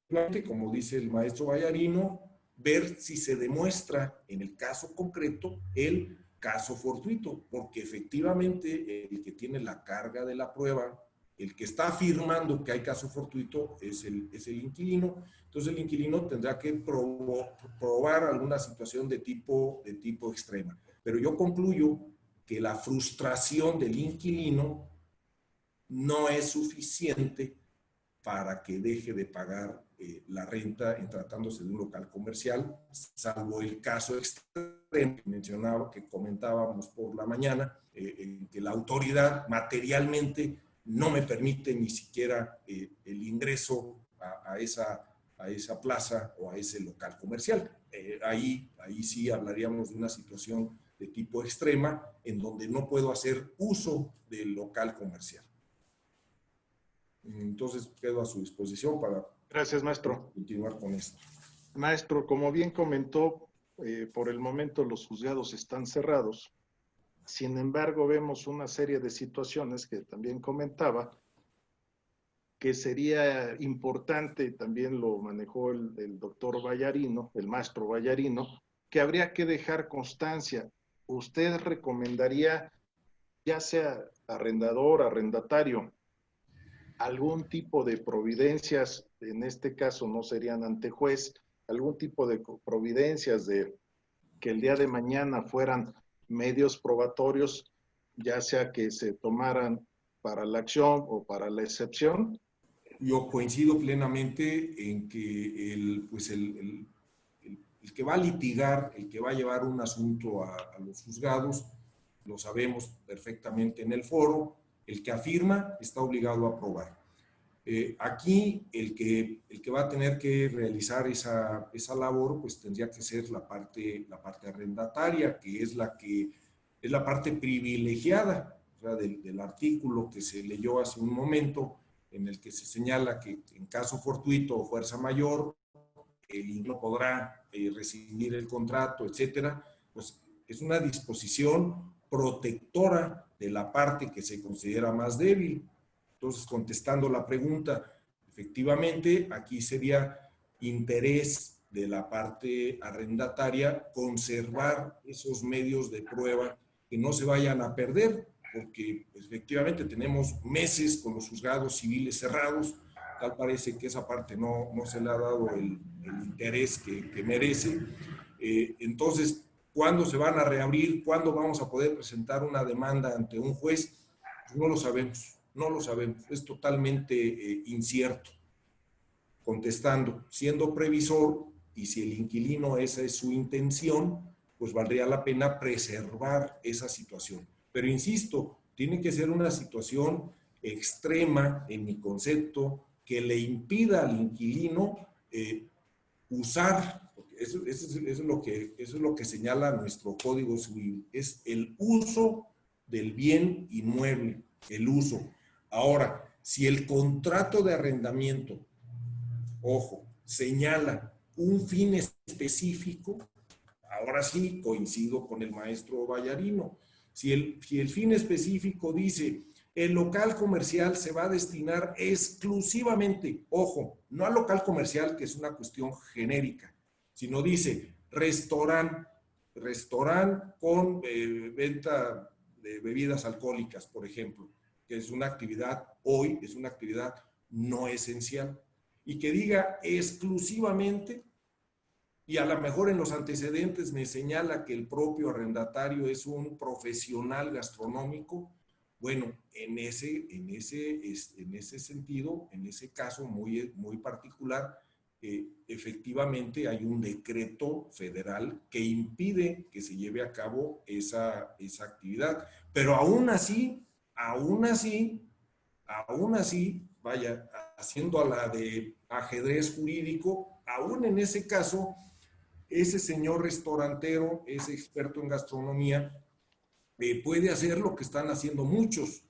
S4: 2, como dice el maestro Vallarino, ver si se demuestra en el caso concreto el caso fortuito, porque efectivamente el que tiene la carga de la prueba, el que está afirmando que hay caso fortuito es el inquilino. Entonces el inquilino tendrá que probar alguna situación de tipo extrema. Pero yo concluyo que la frustración del inquilino no es suficiente para que deje de pagar la renta en tratándose de un local comercial, salvo el caso extremo que comentábamos por la mañana, en que la autoridad materialmente no me permite ni siquiera el ingreso a esa plaza o a ese local comercial. Ahí sí hablaríamos de una situación de tipo extrema en donde no puedo hacer uso del local comercial. Entonces quedo a su disposición para
S2: Gracias, maestro.
S4: Continuar con esto.
S2: Maestro, como bien comentó, por el momento los juzgados están cerrados. Sin embargo, vemos una serie de situaciones que también comentaba, que sería importante, también lo manejó el doctor Vallarino, el maestro Vallarino, que habría que dejar constancia. ¿Usted recomendaría, ya sea arrendador, arrendatario, algún tipo de providencias, en este caso no serían ante juez, algún tipo de providencias de que el día de mañana fueran medios probatorios, ya sea que se tomaran para la acción o para la excepción?
S4: Yo coincido plenamente en que el que va a litigar, el que va a llevar un asunto a los juzgados, lo sabemos perfectamente en el foro, el que afirma está obligado a probar. Aquí el que va a tener que realizar esa labor, pues tendría que ser la parte arrendataria, que es la parte privilegiada, o sea, del artículo que se leyó hace un momento, en el que se señala que en caso fortuito o fuerza mayor, el inquilino podrá rescindir el contrato, etcétera. Pues es una disposición protectora de la parte que se considera más débil. Entonces, contestando la pregunta, efectivamente, aquí sería interés de la parte arrendataria conservar esos medios de prueba que no se vayan a perder, porque efectivamente tenemos meses con los juzgados civiles cerrados, tal parece que esa parte no se le ha dado el interés que merece. Entonces, ¿cuándo se van a reabrir? ¿Cuándo vamos a poder presentar una demanda ante un juez? Pues no lo sabemos. No lo sabemos, es totalmente incierto. Contestando, siendo previsor, y si el inquilino esa es su intención, pues valdría la pena preservar esa situación. Pero insisto, tiene que ser una situación extrema, en mi concepto, que le impida al inquilino usar, eso es lo que señala nuestro Código Civil, es el uso del bien inmueble, el uso. Ahora, si el contrato de arrendamiento, ojo, señala un fin específico, ahora sí coincido con el maestro Vallarino. Si el fin específico dice, el local comercial se va a destinar exclusivamente, ojo, no al local comercial, que es una cuestión genérica, sino dice, restaurante con venta de bebidas alcohólicas, por ejemplo, que es una actividad, hoy es una actividad no esencial, y que diga exclusivamente, y a lo mejor en los antecedentes me señala que el propio arrendatario es un profesional gastronómico, bueno, en ese sentido, en ese caso muy particular, efectivamente hay un decreto federal que impide que se lleve a cabo esa actividad, pero aún así, vaya, haciendo a la de ajedrez jurídico, aún en ese caso, ese señor restaurantero, ese experto en gastronomía, puede hacer lo que están haciendo muchos,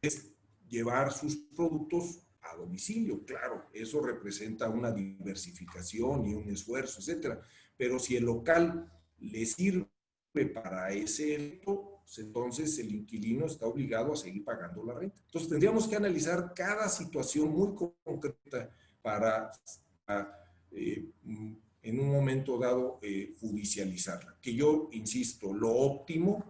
S4: es llevar sus productos a domicilio. Claro, eso representa una diversificación y un esfuerzo, etcétera. Pero si el local le sirve para ese efecto, pues entonces el inquilino está obligado a seguir pagando la renta. Entonces tendríamos que analizar cada situación muy concreta para en un momento dado judicializarla. Que yo insisto, lo óptimo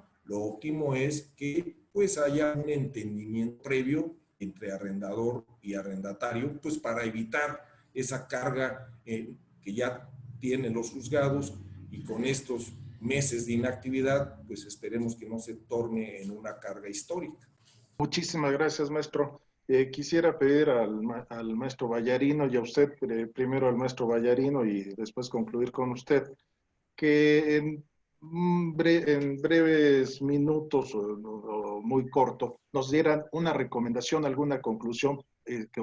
S4: es que pues haya un entendimiento previo entre arrendador y arrendatario, pues para evitar esa carga que ya tienen los juzgados, y con estos meses de inactividad, pues esperemos que no se torne en una carga histórica.
S2: Muchísimas gracias, maestro. Quisiera pedir al maestro Vallarino y a usted, primero al maestro Vallarino y después concluir con usted, que en breves minutos o muy corto nos dieran una recomendación, alguna conclusión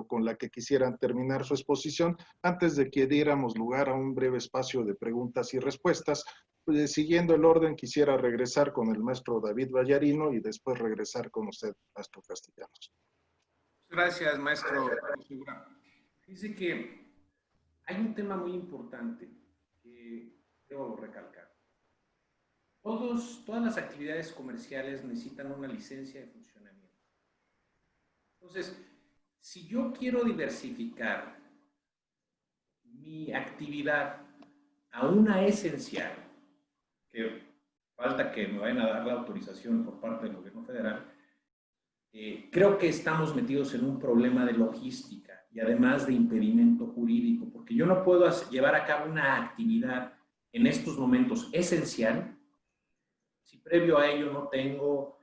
S2: con la que quisieran terminar su exposición antes de que diéramos lugar a un breve espacio de preguntas y respuestas. Pues, siguiendo el orden, quisiera regresar con el maestro David Vallarino y después regresar con usted, maestro Castellanos.
S3: Gracias, maestro. Dice que hay un tema muy importante que debo recalcar. Todas las actividades comerciales necesitan una licencia de funcionamiento. Entonces, si yo quiero diversificar mi actividad a una esencial, que falta que me vayan a dar la autorización por parte del gobierno federal, creo que estamos metidos en un problema de logística y además de impedimento jurídico, porque yo no puedo llevar a cabo una actividad en estos momentos esencial si previo a ello no tengo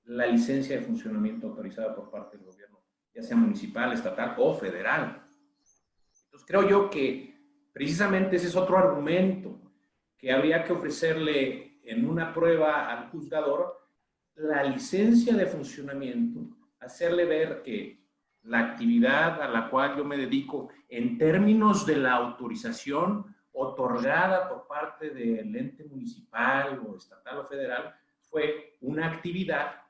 S3: la licencia de funcionamiento autorizada por parte del gobierno, ya sea municipal, estatal o federal. Entonces creo yo que precisamente ese es otro argumento que habría que ofrecerle en una prueba al juzgador, la licencia de funcionamiento, hacerle ver que la actividad a la cual yo me dedico en términos de la autorización otorgada por parte del ente municipal o estatal o federal fue una actividad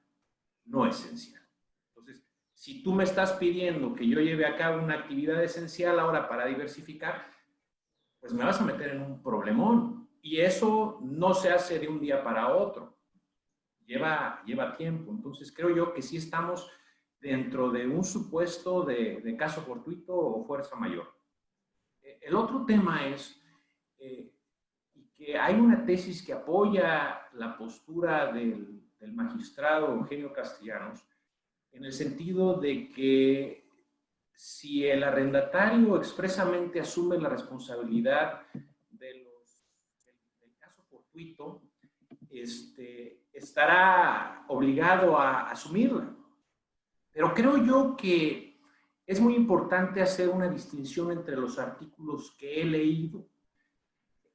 S3: no esencial. Entonces, si tú me estás pidiendo que yo lleve a cabo una actividad esencial ahora para diversificar, pues me vas a meter en un problemón. Y eso no se hace de un día para otro. Lleva tiempo. Entonces, creo yo que sí estamos dentro de un supuesto de caso fortuito o fuerza mayor. El otro tema es que hay una tesis que apoya la postura del magistrado Eugenio Castellanos en el sentido de que si el arrendatario expresamente asume la responsabilidad del caso fortuito, estará obligado a asumirla. Pero creo yo que es muy importante hacer una distinción entre los artículos que he leído.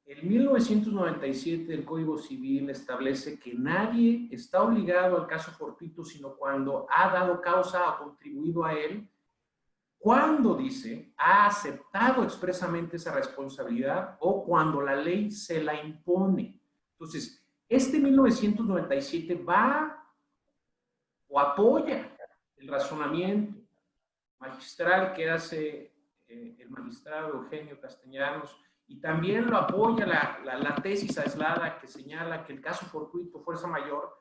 S3: En 1997 el Código Civil establece que nadie está obligado al caso fortuito sino cuando ha dado causa o contribuido a él, cuando, dice, ha aceptado expresamente esa responsabilidad o cuando la ley se la impone. Entonces, 1997 va o apoya el razonamiento magistral que hace el magistrado Eugenio Castellanos y también lo apoya la tesis aislada que señala que el caso fortuito, fuerza mayor,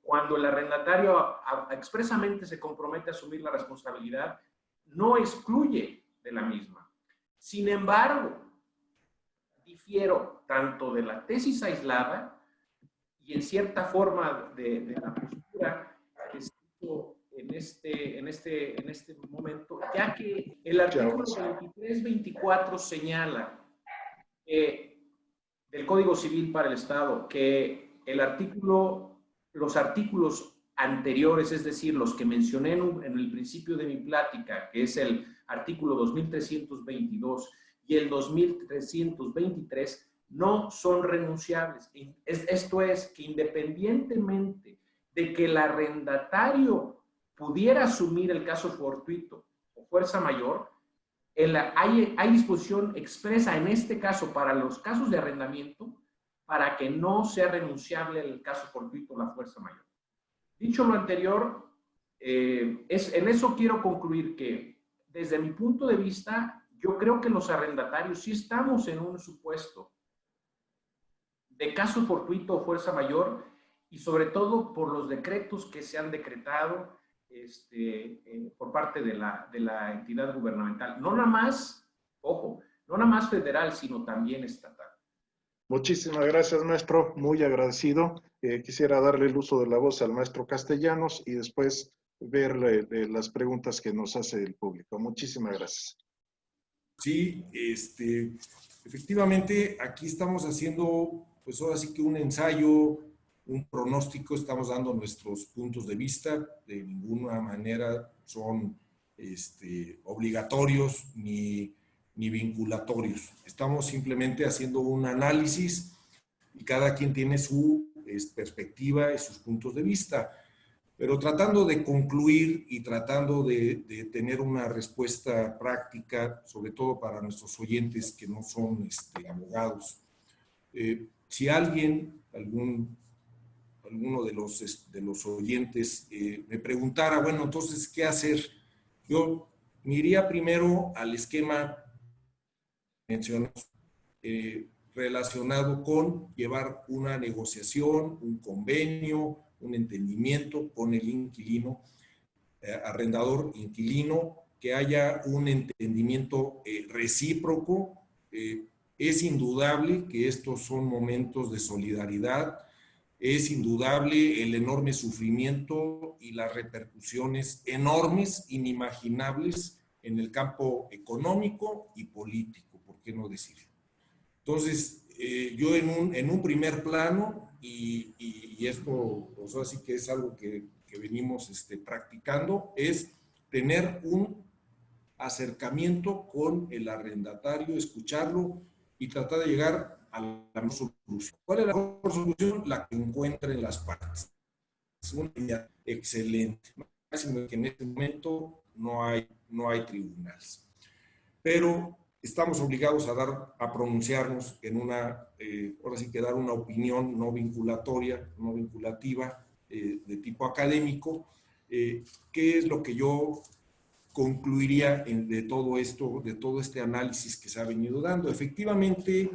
S3: cuando el arrendatario expresamente se compromete a asumir la responsabilidad, no excluye de la misma. Sin embargo, difiero tanto de la tesis aislada y en cierta forma de la postura que se hizo en este momento, ya que el artículo 23-24 señala del Código Civil para el Estado que los artículos anteriores, es decir, los que mencioné en el principio de mi plática, que es el artículo 2322 y el 2323, no son renunciables. Esto es, que independientemente de que el arrendatario pudiera asumir el caso fortuito o fuerza mayor, hay disposición expresa en este caso para los casos de arrendamiento para que no sea renunciable el caso fortuito o la fuerza mayor. Dicho lo anterior, En eso quiero concluir que, desde mi punto de vista, yo creo que los arrendatarios sí estamos en un supuesto de caso fortuito o fuerza mayor, y sobre todo por los decretos que se han decretado por parte de la entidad gubernamental. No nada más, ojo, no nada más federal, sino también estatal.
S2: Muchísimas gracias, maestro. Muy agradecido. Quisiera darle el uso de la voz al maestro Castellanos y después ver las preguntas que nos hace el público. Muchísimas gracias.
S4: Sí, efectivamente, aquí estamos haciendo, pues ahora sí que un ensayo, un pronóstico, estamos dando nuestros puntos de vista, de ninguna manera son obligatorios ni vinculatorios. Estamos simplemente haciendo un análisis y cada quien tiene su perspectiva y sus puntos de vista, pero tratando de concluir y tratando de tener una respuesta práctica, sobre todo para nuestros oyentes que no son abogados. Si alguien, alguno de los oyentes me preguntara, bueno, entonces, ¿qué hacer? Yo me iría primero al esquema mencionado, relacionado con llevar una negociación, un convenio, un entendimiento con el inquilino, arrendador inquilino, que haya un entendimiento recíproco. Es indudable que estos son momentos de solidaridad, es indudable el enorme sufrimiento y las repercusiones enormes, inimaginables en el campo económico y político, ¿por qué no decirlo? Entonces, yo en un primer plano, y esto pues así que es algo que venimos practicando, es tener un acercamiento con el arrendatario, escucharlo y tratar de llegar a la mejor solución. ¿Cuál es la mejor solución? La que encuentren las partes. Es una idea excelente. Máximo que en este momento no hay tribunales. Pero estamos obligados a pronunciarnos en ahora sí que dar una opinión no vinculatoria, no vinculativa, de tipo académico. ¿Qué es lo que yo concluiría de todo esto, de todo este análisis que se ha venido dando? Efectivamente,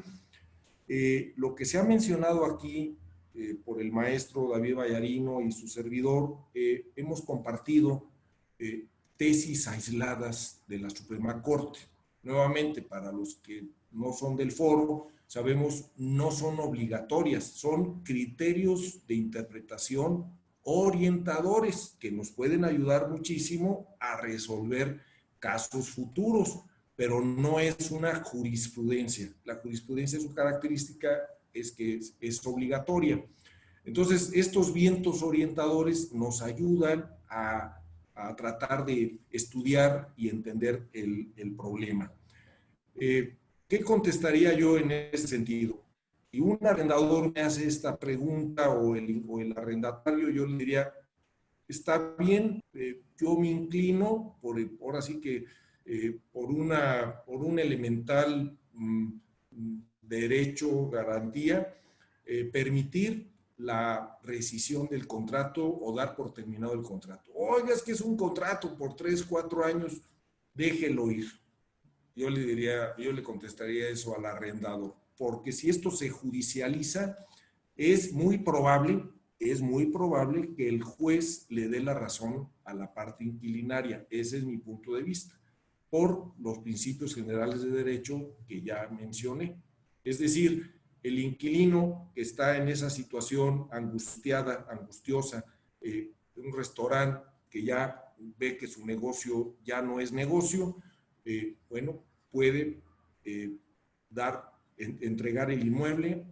S4: lo que se ha mencionado aquí por el maestro David Vallarino y su servidor, hemos compartido tesis aisladas de la Suprema Corte. Nuevamente, para los que no son del foro, sabemos, no son obligatorias, son criterios de interpretación orientadores que nos pueden ayudar muchísimo a resolver casos futuros, pero no es una jurisprudencia. La jurisprudencia, su característica es que es obligatoria. Entonces, estos vientos orientadores nos ayudan a tratar de estudiar y entender el problema. ¿Qué contestaría yo en ese sentido? Y un arrendador me hace esta pregunta o el arrendatario, yo le diría, está bien, yo me inclino ahora sí que por un elemental derecho, garantía, permitir la rescisión del contrato o dar por terminado el contrato. Oiga, es que es un contrato por 3, 4 años, déjelo ir. Yo le contestaría eso al arrendador, porque si esto se judicializa, es muy probable que el juez le dé la razón a la parte inquilinaria. Ese es mi punto de vista, por los principios generales de derecho que ya mencioné. Es decir, el inquilino que está en esa situación angustiosa, un restaurante que ya ve que su negocio ya no es negocio, bueno, puede entregar el inmueble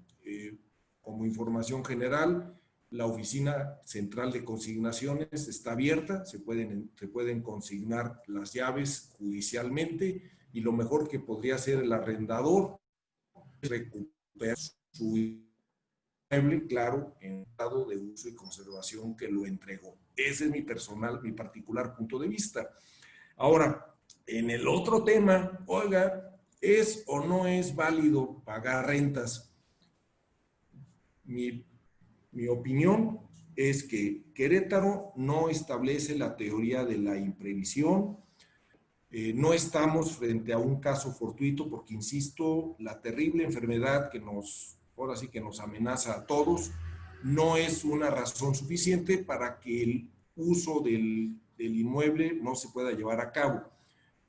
S4: como información general. La oficina central de consignaciones está abierta, se pueden consignar las llaves judicialmente, y lo mejor que podría hacer el arrendador es recuperar su inmueble, claro, en estado de uso y conservación que lo entregó. Ese es mi particular punto de vista. Ahora, en el otro tema, oiga, ¿es o no es válido pagar rentas? Mi opinión es que Querétaro no establece la teoría de la imprevisión. No estamos frente a un caso fortuito porque, insisto, la terrible enfermedad que ahora sí que nos amenaza a todos, no es una razón suficiente para que el uso del inmueble no se pueda llevar a cabo.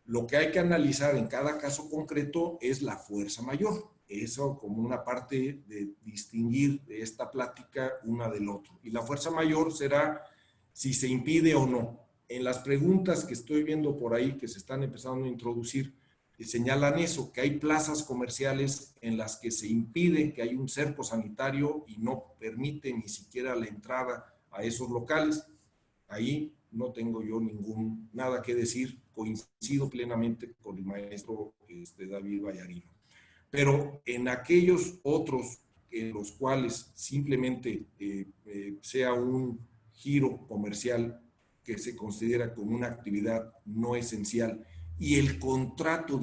S4: Lo que hay que analizar en cada caso concreto es la fuerza mayor. Eso como una parte de distinguir de esta plática una del otro. Y la fuerza mayor será si se impide o no. En las preguntas que estoy viendo por ahí, que se están empezando a introducir, señalan eso, que hay plazas comerciales en las que se impide que hay un cerco sanitario y no permite ni siquiera la entrada a esos locales. Ahí no tengo yo nada que decir, coincido plenamente con el maestro David Vallarino. Pero en aquellos otros en los cuales simplemente sea un giro comercial que se considera como una actividad no esencial y el contrato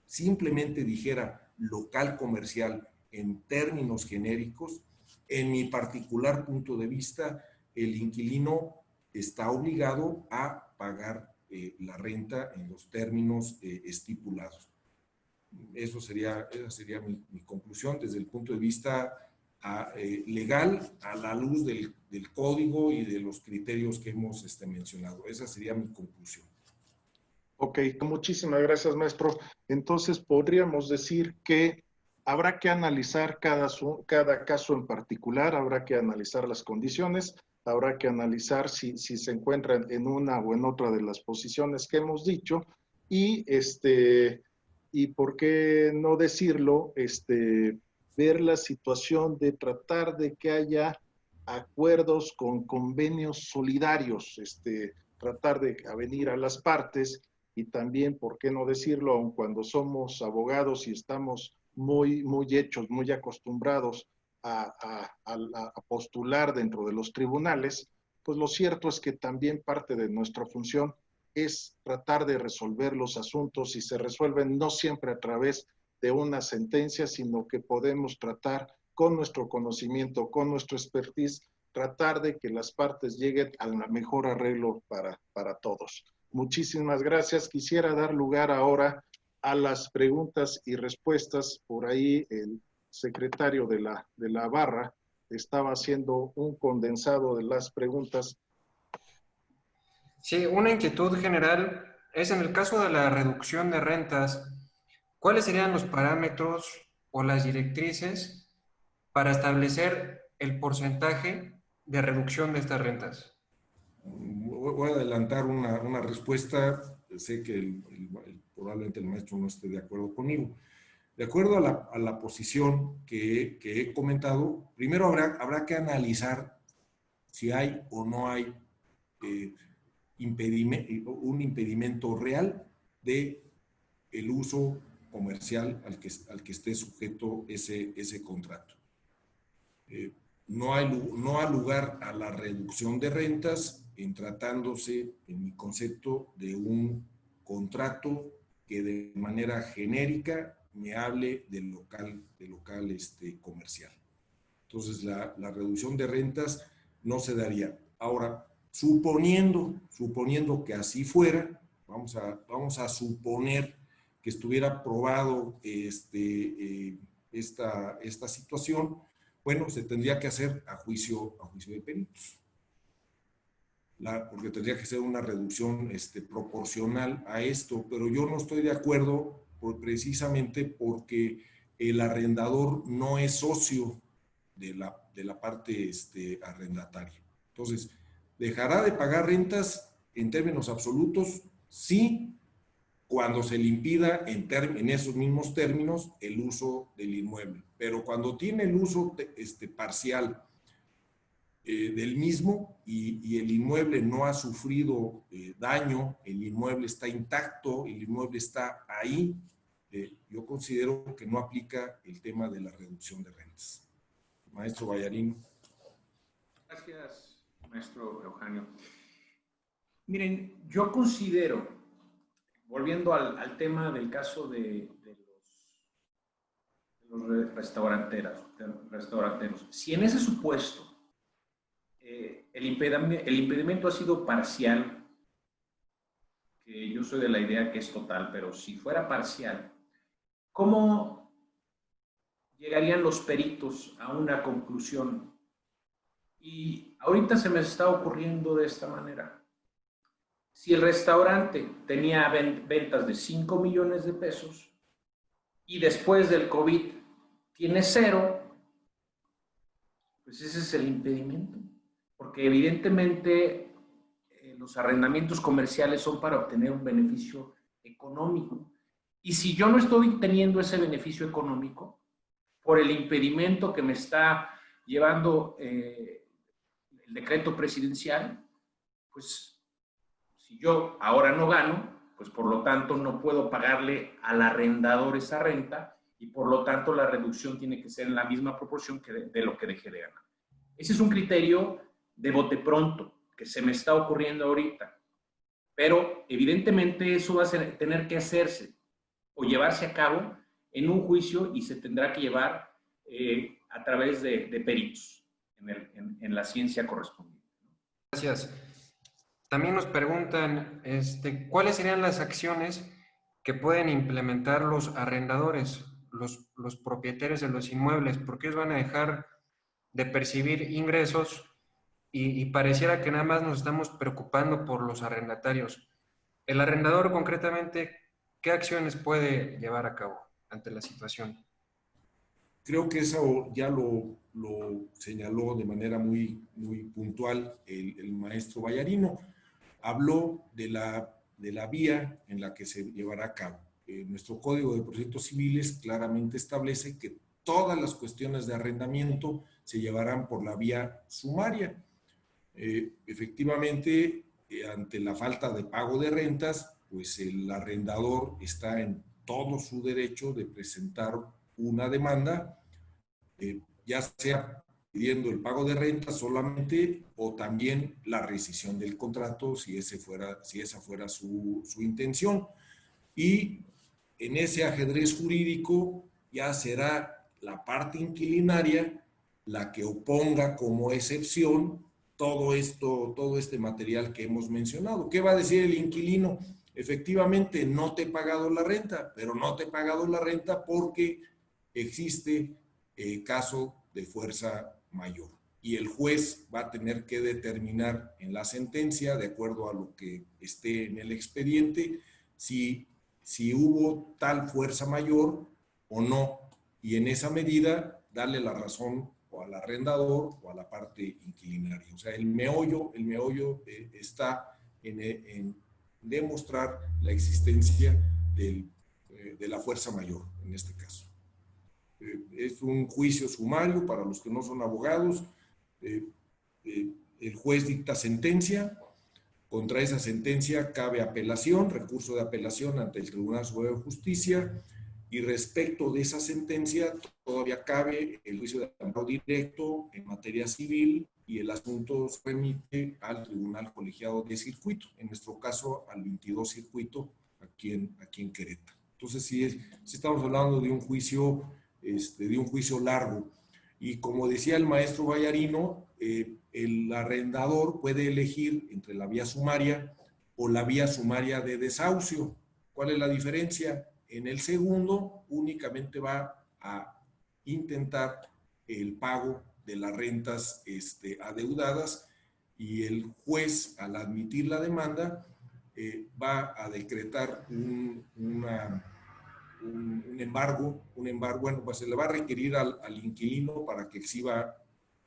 S4: simplemente dijera local comercial en términos genéricos, en mi particular punto de vista, el inquilino está obligado a pagar la renta en los términos estipulados. Esa sería mi conclusión desde el punto de vista legal, a la luz del código y de los criterios que hemos mencionado. Esa sería mi conclusión.
S2: Ok, muchísimas gracias, maestro. Entonces, podríamos decir que habrá que analizar cada caso en particular, habrá que analizar las condiciones, habrá que analizar si se encuentran en una o en otra de las posiciones que hemos dicho y por qué no decirlo, ver la situación de tratar de que haya acuerdos con convenios solidarios, tratar de avenir a las partes y también, por qué no decirlo, aun cuando somos abogados y estamos muy hechos, muy acostumbrados a postular dentro de los tribunales, pues lo cierto es que también parte de nuestra función es tratar de resolver los asuntos y se resuelven no siempre a través de una sentencia, sino que podemos tratar con nuestro conocimiento, con nuestro expertise, tratar de que las partes lleguen al mejor arreglo para todos. Muchísimas gracias. Quisiera dar lugar ahora a las preguntas y respuestas. Por ahí el secretario de la barra estaba haciendo un condensado de las preguntas.
S5: Sí, una inquietud general es en el caso de la reducción de rentas, ¿cuáles serían los parámetros o las directrices para establecer el porcentaje de reducción de estas rentas?
S4: Voy a adelantar una respuesta. Sé que probablemente el maestro no esté de acuerdo conmigo. De acuerdo a la posición que he comentado, primero habrá que analizar si hay o no hay un impedimento real de el uso comercial al que esté sujeto ese contrato. No ha lugar a la reducción de rentas en tratándose, en mi concepto, de un contrato que de manera genérica me hable del local comercial. Entonces, la reducción de rentas no se daría. Ahora, suponiendo que así fuera, vamos a suponer que estuviera probado esta situación, bueno, se tendría que hacer a juicio de peritos. Porque tendría que ser una reducción proporcional a esto, pero yo no estoy de acuerdo precisamente porque el arrendador no es socio de la parte arrendataria. Entonces, ¿dejará de pagar rentas en términos absolutos? Sí, cuando se le impida en esos mismos términos el uso del inmueble. Pero cuando tiene el uso parcial del mismo y el inmueble no ha sufrido daño, el inmueble está intacto, el inmueble está ahí, yo considero que no aplica el tema de la reducción de rentas. Maestro Vallarino.
S3: Gracias, maestro Eugenio. Miren, yo considero, volviendo al tema del caso de los restauranteros, si en ese supuesto el impedimento ha sido parcial, que yo soy de la idea que es total, pero si fuera parcial, ¿cómo llegarían los peritos a una conclusión? Y ahorita se me está ocurriendo de esta manera. Si el restaurante tenía ventas de 5 millones de pesos y después del COVID tiene 0, pues ese es el impedimento. Porque evidentemente los arrendamientos comerciales son para obtener un beneficio económico. Y si yo no estoy teniendo ese beneficio económico, por el impedimento que me está llevando el decreto presidencial, pues si yo ahora no gano, pues por lo tanto no puedo pagarle al arrendador esa renta y por lo tanto la reducción tiene que ser en la misma proporción que de lo que dejé de ganar. Ese es un criterio de bote pronto que se me está ocurriendo ahorita, pero evidentemente eso va a tener que hacerse o llevarse a cabo en un juicio y se tendrá que llevar a través de peritos en la ciencia correspondiente.
S5: Gracias. También nos preguntan, ¿cuáles serían las acciones que pueden implementar los arrendadores, los propietarios de los inmuebles? Porque ellos van a dejar de percibir ingresos y pareciera que nada más nos estamos preocupando por los arrendatarios. El arrendador concretamente, ¿qué acciones puede llevar a cabo ante la situación?
S4: Creo que eso ya lo señaló de manera muy puntual el maestro Vallarino. Habló de la vía en la que se llevará a cabo. Nuestro Código de Procedimientos Civiles claramente establece que todas las cuestiones de arrendamiento se llevarán por la vía sumaria. Efectivamente, ante la falta de pago de rentas, pues el arrendador está en todo su derecho de presentar una demanda, ya sea pidiendo el pago de renta solamente o también la rescisión del contrato si esa fuera su intención. Y en ese ajedrez jurídico ya será la parte inquilinaria la que oponga como excepción todo este material que hemos mencionado. ¿Qué va a decir el inquilino? Efectivamente, no te he pagado la renta, pero no te he pagado la renta porque existe caso de fuerza mayor. Y el juez va a tener que determinar en la sentencia, de acuerdo a lo que esté en el expediente, si hubo tal fuerza mayor o no. Y en esa medida, darle la razón o al arrendador o a la parte inquilinaria. O sea, el meollo está en demostrar la existencia de la fuerza mayor, en este caso. Es un juicio sumario para los que no son abogados. El juez dicta sentencia. Contra esa sentencia cabe apelación, recurso de apelación ante el Tribunal Superior de Justicia. Y respecto de esa sentencia, todavía cabe el juicio de amparo directo en materia civil y el asunto se remite al Tribunal Colegiado de Circuito, en nuestro caso al 22 Circuito, aquí en Querétaro. Entonces, sí estamos hablando de un juicio largo. Y como decía el maestro Vallarino, el arrendador puede elegir entre la vía sumaria o la vía sumaria de desahucio. ¿Cuál es la diferencia? En el segundo, únicamente va a intentar el pago de las rentas adeudadas y el juez, al admitir la demanda, va a decretar un embargo, bueno, pues se le va a requerir al inquilino para que exhiba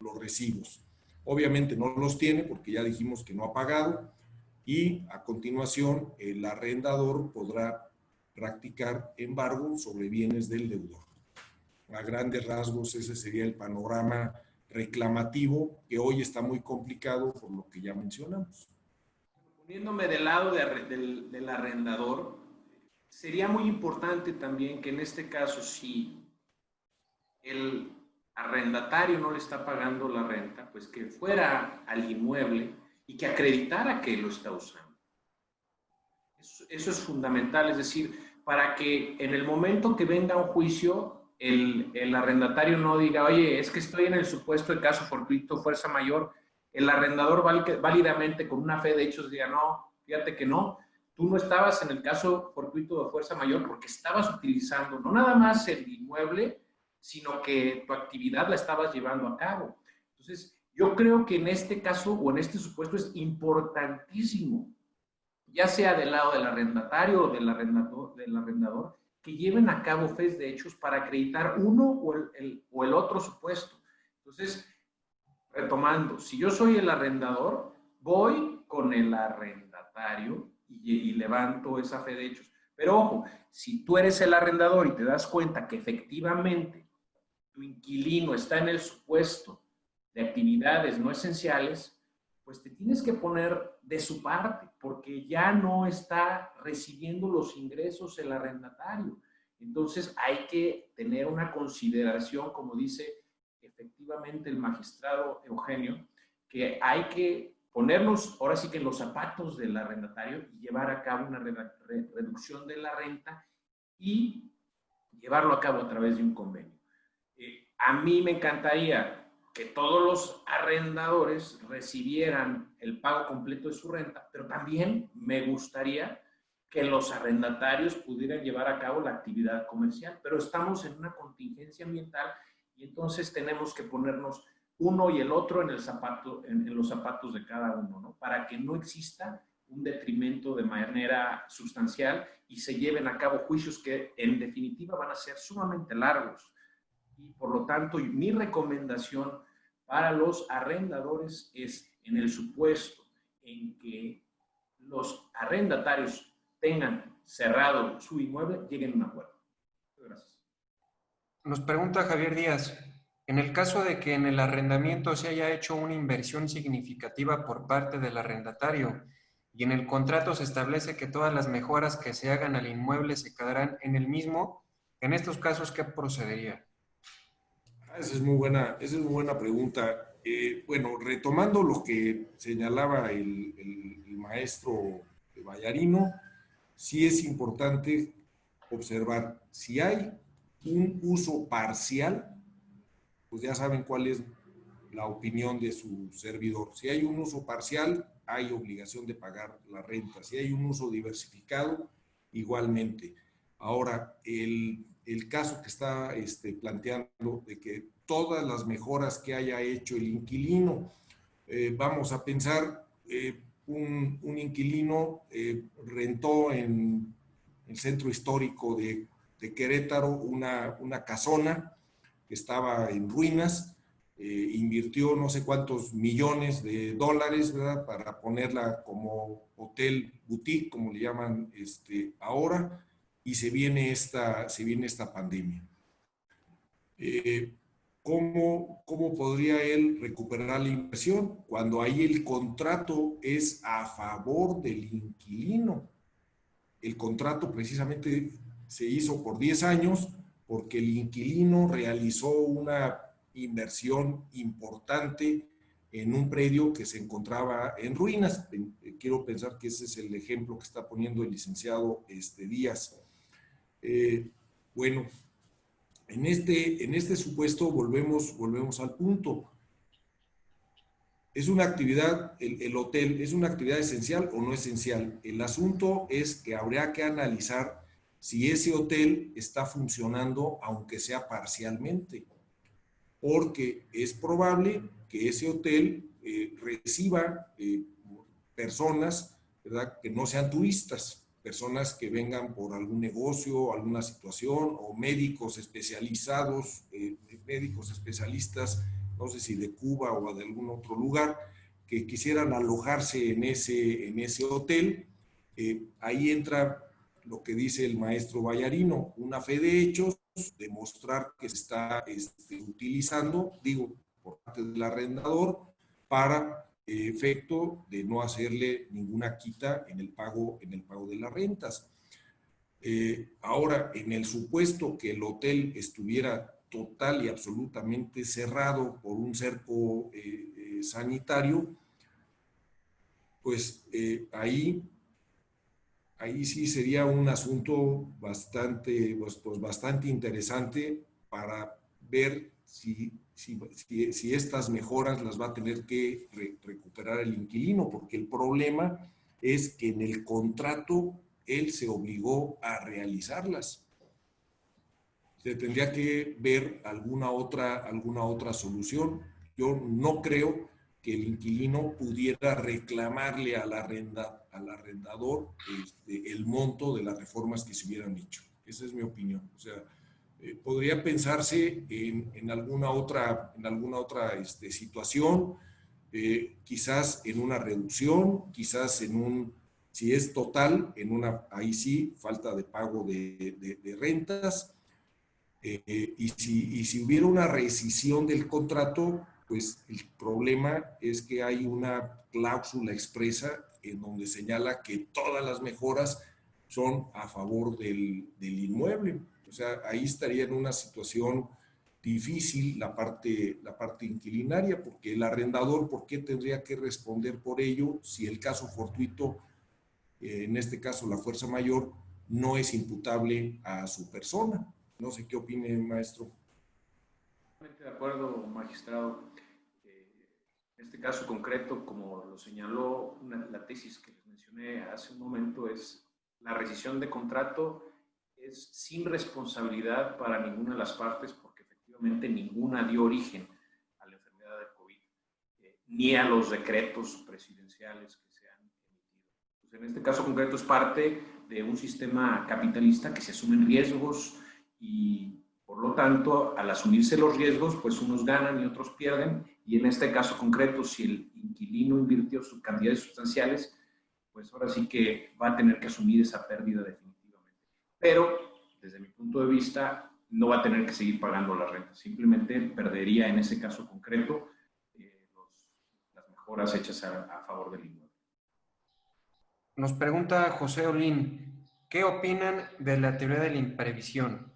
S4: los recibos. Obviamente no los tiene porque ya dijimos que no ha pagado y a continuación el arrendador podrá practicar embargo sobre bienes del deudor. A grandes rasgos ese sería el panorama reclamativo que hoy está muy complicado por lo que ya mencionamos.
S3: Poniéndome del lado del arrendador, sería muy importante también que en este caso, si el arrendatario no le está pagando la renta, pues que fuera al inmueble y que acreditara que lo está usando. Eso es fundamental, es decir, para que en el momento que venga un juicio, el arrendatario no diga, oye, es que estoy en el supuesto de caso fortuito, fuerza mayor, el arrendador válidamente con una fe de hechos diga, no, fíjate que no, tú no estabas en el caso fortuito de fuerza mayor porque estabas utilizando no nada más el inmueble, sino que tu actividad la estabas llevando a cabo. Entonces, yo creo que en este caso o en este supuesto es importantísimo, ya sea del lado del arrendatario o del arrendador, que lleven a cabo fes de hechos para acreditar uno o el otro supuesto. Entonces, retomando, si yo soy el arrendador, voy con el arrendatario y levanto esa fe de hechos. Pero ojo, si tú eres el arrendador y te das cuenta que efectivamente tu inquilino está en el supuesto de actividades no esenciales, pues te tienes que poner de su parte, porque ya no está recibiendo los ingresos el arrendatario. Entonces hay que tener una consideración, como dice efectivamente el magistrado Eugenio, que hay que ponernos ahora sí que en los zapatos del arrendatario y llevar a cabo una reducción de la renta y llevarlo a cabo a través de un convenio. A mí me encantaría que todos los arrendadores recibieran el pago completo de su renta, pero también me gustaría que los arrendatarios pudieran llevar a cabo la actividad comercial, pero estamos en una contingencia ambiental y entonces tenemos que ponernos uno y el otro en los zapatos de cada uno, ¿no? Para que no exista un detrimento de manera sustancial y se lleven a cabo juicios que en definitiva van a ser sumamente largos. Y por lo tanto, mi recomendación para los arrendadores es, en el supuesto en que los arrendatarios tengan cerrado su inmueble, lleguen a un acuerdo. Gracias.
S5: Nos pregunta Javier Díaz, en el caso de que en el arrendamiento se haya hecho una inversión significativa por parte del arrendatario y en el contrato se establece que todas las mejoras que se hagan al inmueble se quedarán en el mismo, en estos casos, ¿qué procedería?
S4: Esa es muy buena pregunta. Bueno, retomando lo que señalaba el maestro Vallarino, sí es importante observar, si hay un uso parcial, pues ya saben cuál es la opinión de su servidor. Si hay un uso parcial, hay obligación de pagar la renta. Si hay un uso diversificado, igualmente. Ahora, el caso que está planteando de que todas las mejoras que haya hecho el inquilino, vamos a pensar, un inquilino rentó en el centro histórico de Querétaro una casona que estaba en ruinas, invirtió no sé cuántos millones de dólares, ¿verdad?, para ponerla como hotel boutique, como le llaman ahora, y se viene esta pandemia. ¿Cómo podría él recuperar la inversión cuando ahí el contrato es a favor del inquilino? El contrato precisamente se hizo por 10 años porque el inquilino realizó una inversión importante en un predio que se encontraba en ruinas. Quiero pensar que ese es el ejemplo que está poniendo el licenciado Díaz. Bueno, en este supuesto volvemos al punto. ¿Es una actividad, el hotel, es una actividad esencial o no esencial? El asunto es que habría que analizar si ese hotel está funcionando, aunque sea parcialmente, porque es probable que ese hotel reciba personas, ¿verdad?, que no sean turistas, personas que vengan por algún negocio, alguna situación, o médicos especializados, médicos especialistas, no sé si de Cuba o de algún otro lugar, que quisieran alojarse en ese hotel. Ahí entra lo que dice el maestro Vallarino, una fe de hechos, demostrar que se está utilizando, digo, por parte del arrendador, para efecto de no hacerle ninguna quita en el pago de las rentas. Ahora, en el supuesto que el hotel estuviera total y absolutamente cerrado por un cerco sanitario, pues ahí sí sería un asunto bastante interesante para ver si si estas mejoras las va a tener que recuperar el inquilino, porque el problema es que en el contrato él se obligó a realizarlas. Se tendría que ver alguna otra solución. Yo no creo que el inquilino pudiera reclamarle al arrendador el monto de las reformas que se hubieran hecho. Esa es mi opinión. O sea, podría pensarse en alguna otra situación, quizás en una reducción, quizás si es total, ahí sí, falta de pago de rentas. Y si hubiera una rescisión del contrato, pues el problema es que hay una cláusula expresa en donde señala que todas las mejoras son a favor del inmueble. O sea, ahí estaría en una situación difícil la parte inquilinaria, porque el arrendador, ¿por qué tendría que responder por ello si el caso fortuito, en este caso la fuerza mayor, no es imputable a su persona? No sé qué opine, maestro.
S3: De acuerdo, magistrado. En este caso concreto, como lo señaló la tesis que les mencioné hace un momento, es la rescisión de contrato es sin responsabilidad para ninguna de las partes, porque efectivamente ninguna dio origen a la enfermedad de COVID, ni a los decretos presidenciales que se han emitido. Entonces, en este caso concreto es parte de un sistema capitalista que se asumen riesgos y por lo tanto, al asumirse los riesgos, pues unos ganan y otros pierden, y en este caso concreto, si el inquilino invirtió sus cantidades sustanciales, pues ahora sí que va a tener que asumir esa pérdida definitivamente. Pero, desde mi punto de vista, no va a tener que seguir pagando la renta, simplemente perdería en ese caso concreto las mejoras hechas a favor del inmueble.
S5: Nos pregunta José Olín, ¿qué opinan de la teoría de la imprevisión?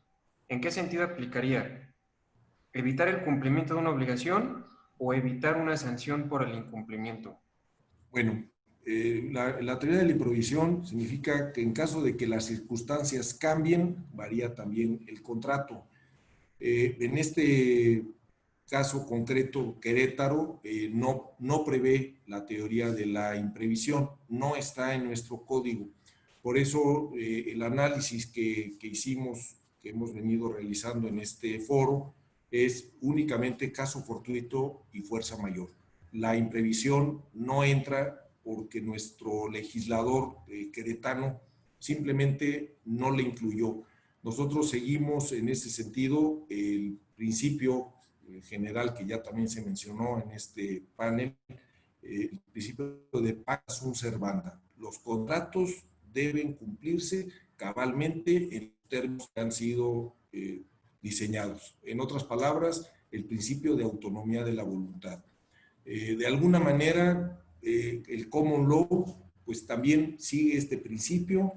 S5: ¿En qué sentido aplicaría? ¿Evitar el cumplimiento de una obligación o evitar una sanción por el incumplimiento?
S4: Bueno, la teoría de la imprevisión significa que en caso de que las circunstancias cambien, varía también el contrato. En este caso concreto, Querétaro no prevé la teoría de la imprevisión, no está en nuestro código. Por eso el análisis que hicimos, que hemos venido realizando en este foro, es únicamente caso fortuito y fuerza mayor. La imprevisión no entra porque nuestro legislador queretano simplemente no le incluyó. Nosotros seguimos en ese sentido el principio general que ya también se mencionó en este panel, el principio de pacta sunt servanda. Los contratos deben cumplirse cabalmente en los términos que han sido diseñados. En otras palabras, el principio de autonomía de la voluntad. De alguna manera, el common law pues también sigue este principio,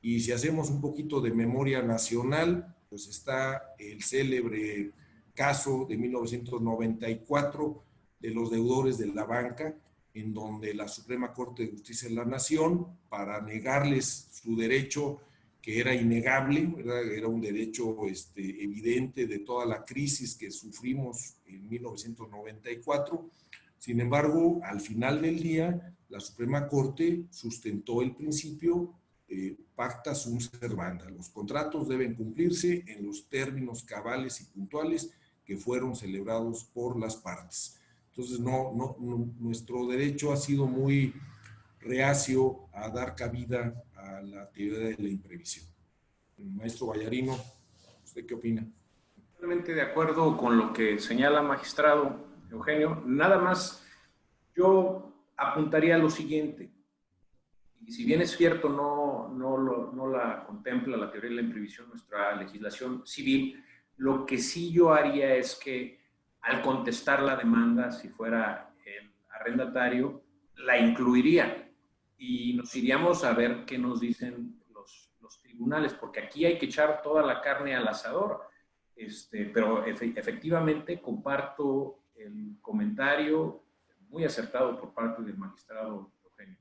S4: y si hacemos un poquito de memoria nacional, pues está el célebre caso de 1994 de los deudores de la banca, en donde la Suprema Corte de Justicia de la Nación, para negarles su derecho, que era innegable, ¿verdad? Era un derecho evidente de toda la crisis que sufrimos en 1994. Sin embargo, al final del día, la Suprema Corte sustentó el principio pacta sunt servanda. Los contratos deben cumplirse en los términos cabales y puntuales que fueron celebrados por las partes. Entonces, nuestro derecho ha sido muy reacio a dar cabida a la teoría de la imprevisión. Maestro Vallarino, ¿usted qué opina?
S3: Totalmente de acuerdo con lo que señala magistrado Eugenio. Nada más yo apuntaría a lo siguiente. Y si bien es cierto, no la contempla la teoría de la imprevisión nuestra legislación civil, lo que sí yo haría es que al contestar la demanda, si fuera el arrendatario, la incluiría y nos iríamos a ver qué nos dicen los tribunales, porque aquí hay que echar toda la carne al asador. Pero efectivamente comparto el comentario muy acertado por parte del magistrado Eugenio.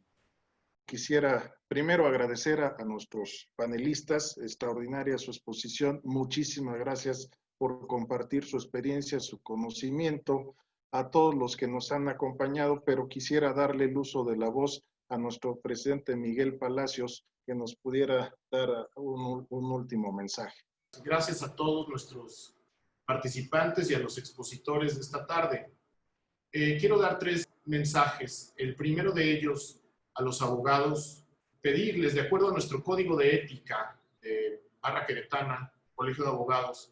S2: Quisiera primero agradecer a nuestros panelistas, extraordinaria su exposición. Muchísimas gracias por compartir su experiencia, su conocimiento, a todos los que nos han acompañado, pero quisiera darle el uso de la voz a nuestro presidente Miguel Palacios, que nos pudiera dar un último mensaje.
S1: Gracias a todos nuestros participantes y a los expositores de esta tarde. Quiero dar 3 mensajes. El primero de ellos a los abogados, pedirles, de acuerdo a nuestro código de ética de Barra Queretana, Colegio de Abogados,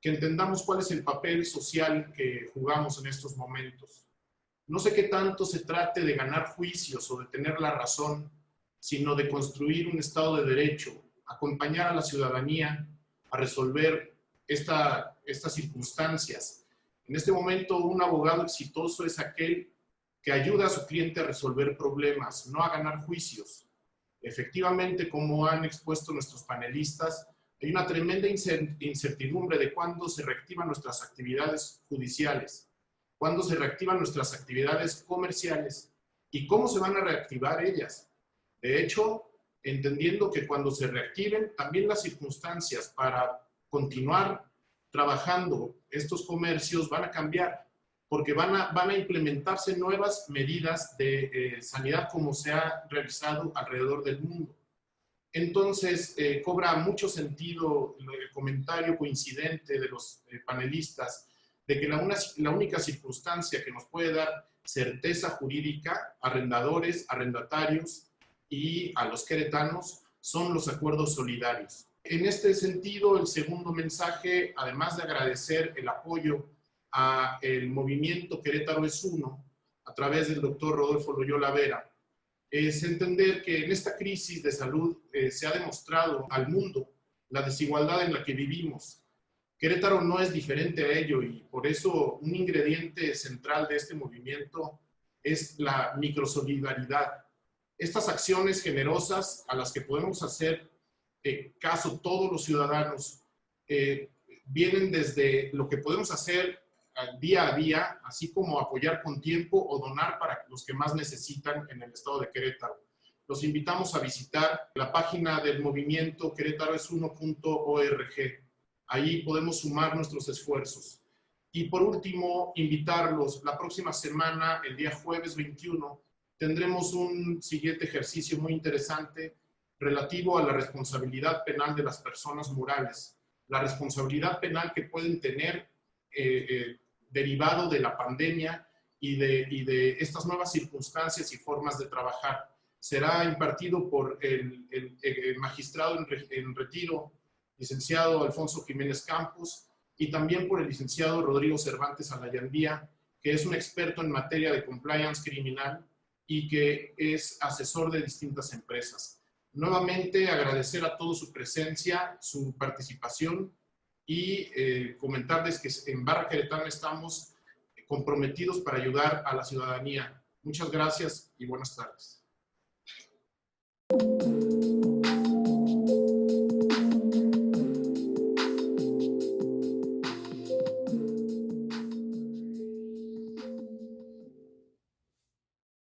S1: que entendamos cuál es el papel social que jugamos en estos momentos. No sé qué tanto se trate de ganar juicios o de tener la razón, sino de construir un Estado de Derecho, acompañar a la ciudadanía a resolver estas circunstancias. En este momento, un abogado exitoso es aquel que ayuda a su cliente a resolver problemas, no a ganar juicios. Efectivamente, como han expuesto nuestros panelistas, hay una tremenda incertidumbre de cuándo se reactivan nuestras actividades judiciales, cuándo se reactivan nuestras actividades comerciales y cómo se van a reactivar ellas. De hecho, entendiendo que cuando se reactiven, también las circunstancias para continuar trabajando estos comercios van a cambiar, porque van a implementarse nuevas medidas de sanidad como se ha realizado alrededor del mundo. Entonces, cobra mucho sentido el comentario coincidente de los panelistas de que la única circunstancia que nos puede dar certeza jurídica a arrendadores, arrendatarios y a los queretanos son los acuerdos solidarios. En este sentido, el segundo mensaje, además de agradecer el apoyo al movimiento Querétaro es Uno, a través del doctor Rodolfo Loyola Vera, es entender que en esta crisis de salud se ha demostrado al mundo la desigualdad en la que vivimos. Querétaro no es diferente a ello y por eso un ingrediente central de este movimiento es la microsolidaridad. Estas acciones generosas a las que podemos hacer caso todos los ciudadanos vienen desde lo que podemos hacer día a día, así como apoyar con tiempo o donar para los que más necesitan en el estado de Querétaro. Los invitamos a visitar la página del movimiento querétaroesuno.org. Ahí podemos sumar nuestros esfuerzos. Y por último, invitarlos, la próxima semana, el día jueves 21, tendremos un siguiente ejercicio muy interesante relativo a la responsabilidad penal de las personas morales, la responsabilidad penal que pueden tener derivado de la pandemia y de estas nuevas circunstancias y formas de trabajar. Será impartido por el magistrado en retiro, licenciado Alfonso Jiménez Campos, y también por el licenciado Rodrigo Cervantes Alayandía, que es un experto en materia de compliance criminal y que es asesor de distintas empresas. Nuevamente, agradecer a todos su presencia, su participación y comentarles que en Barra Queretana estamos comprometidos para ayudar a la ciudadanía. Muchas gracias y buenas tardes.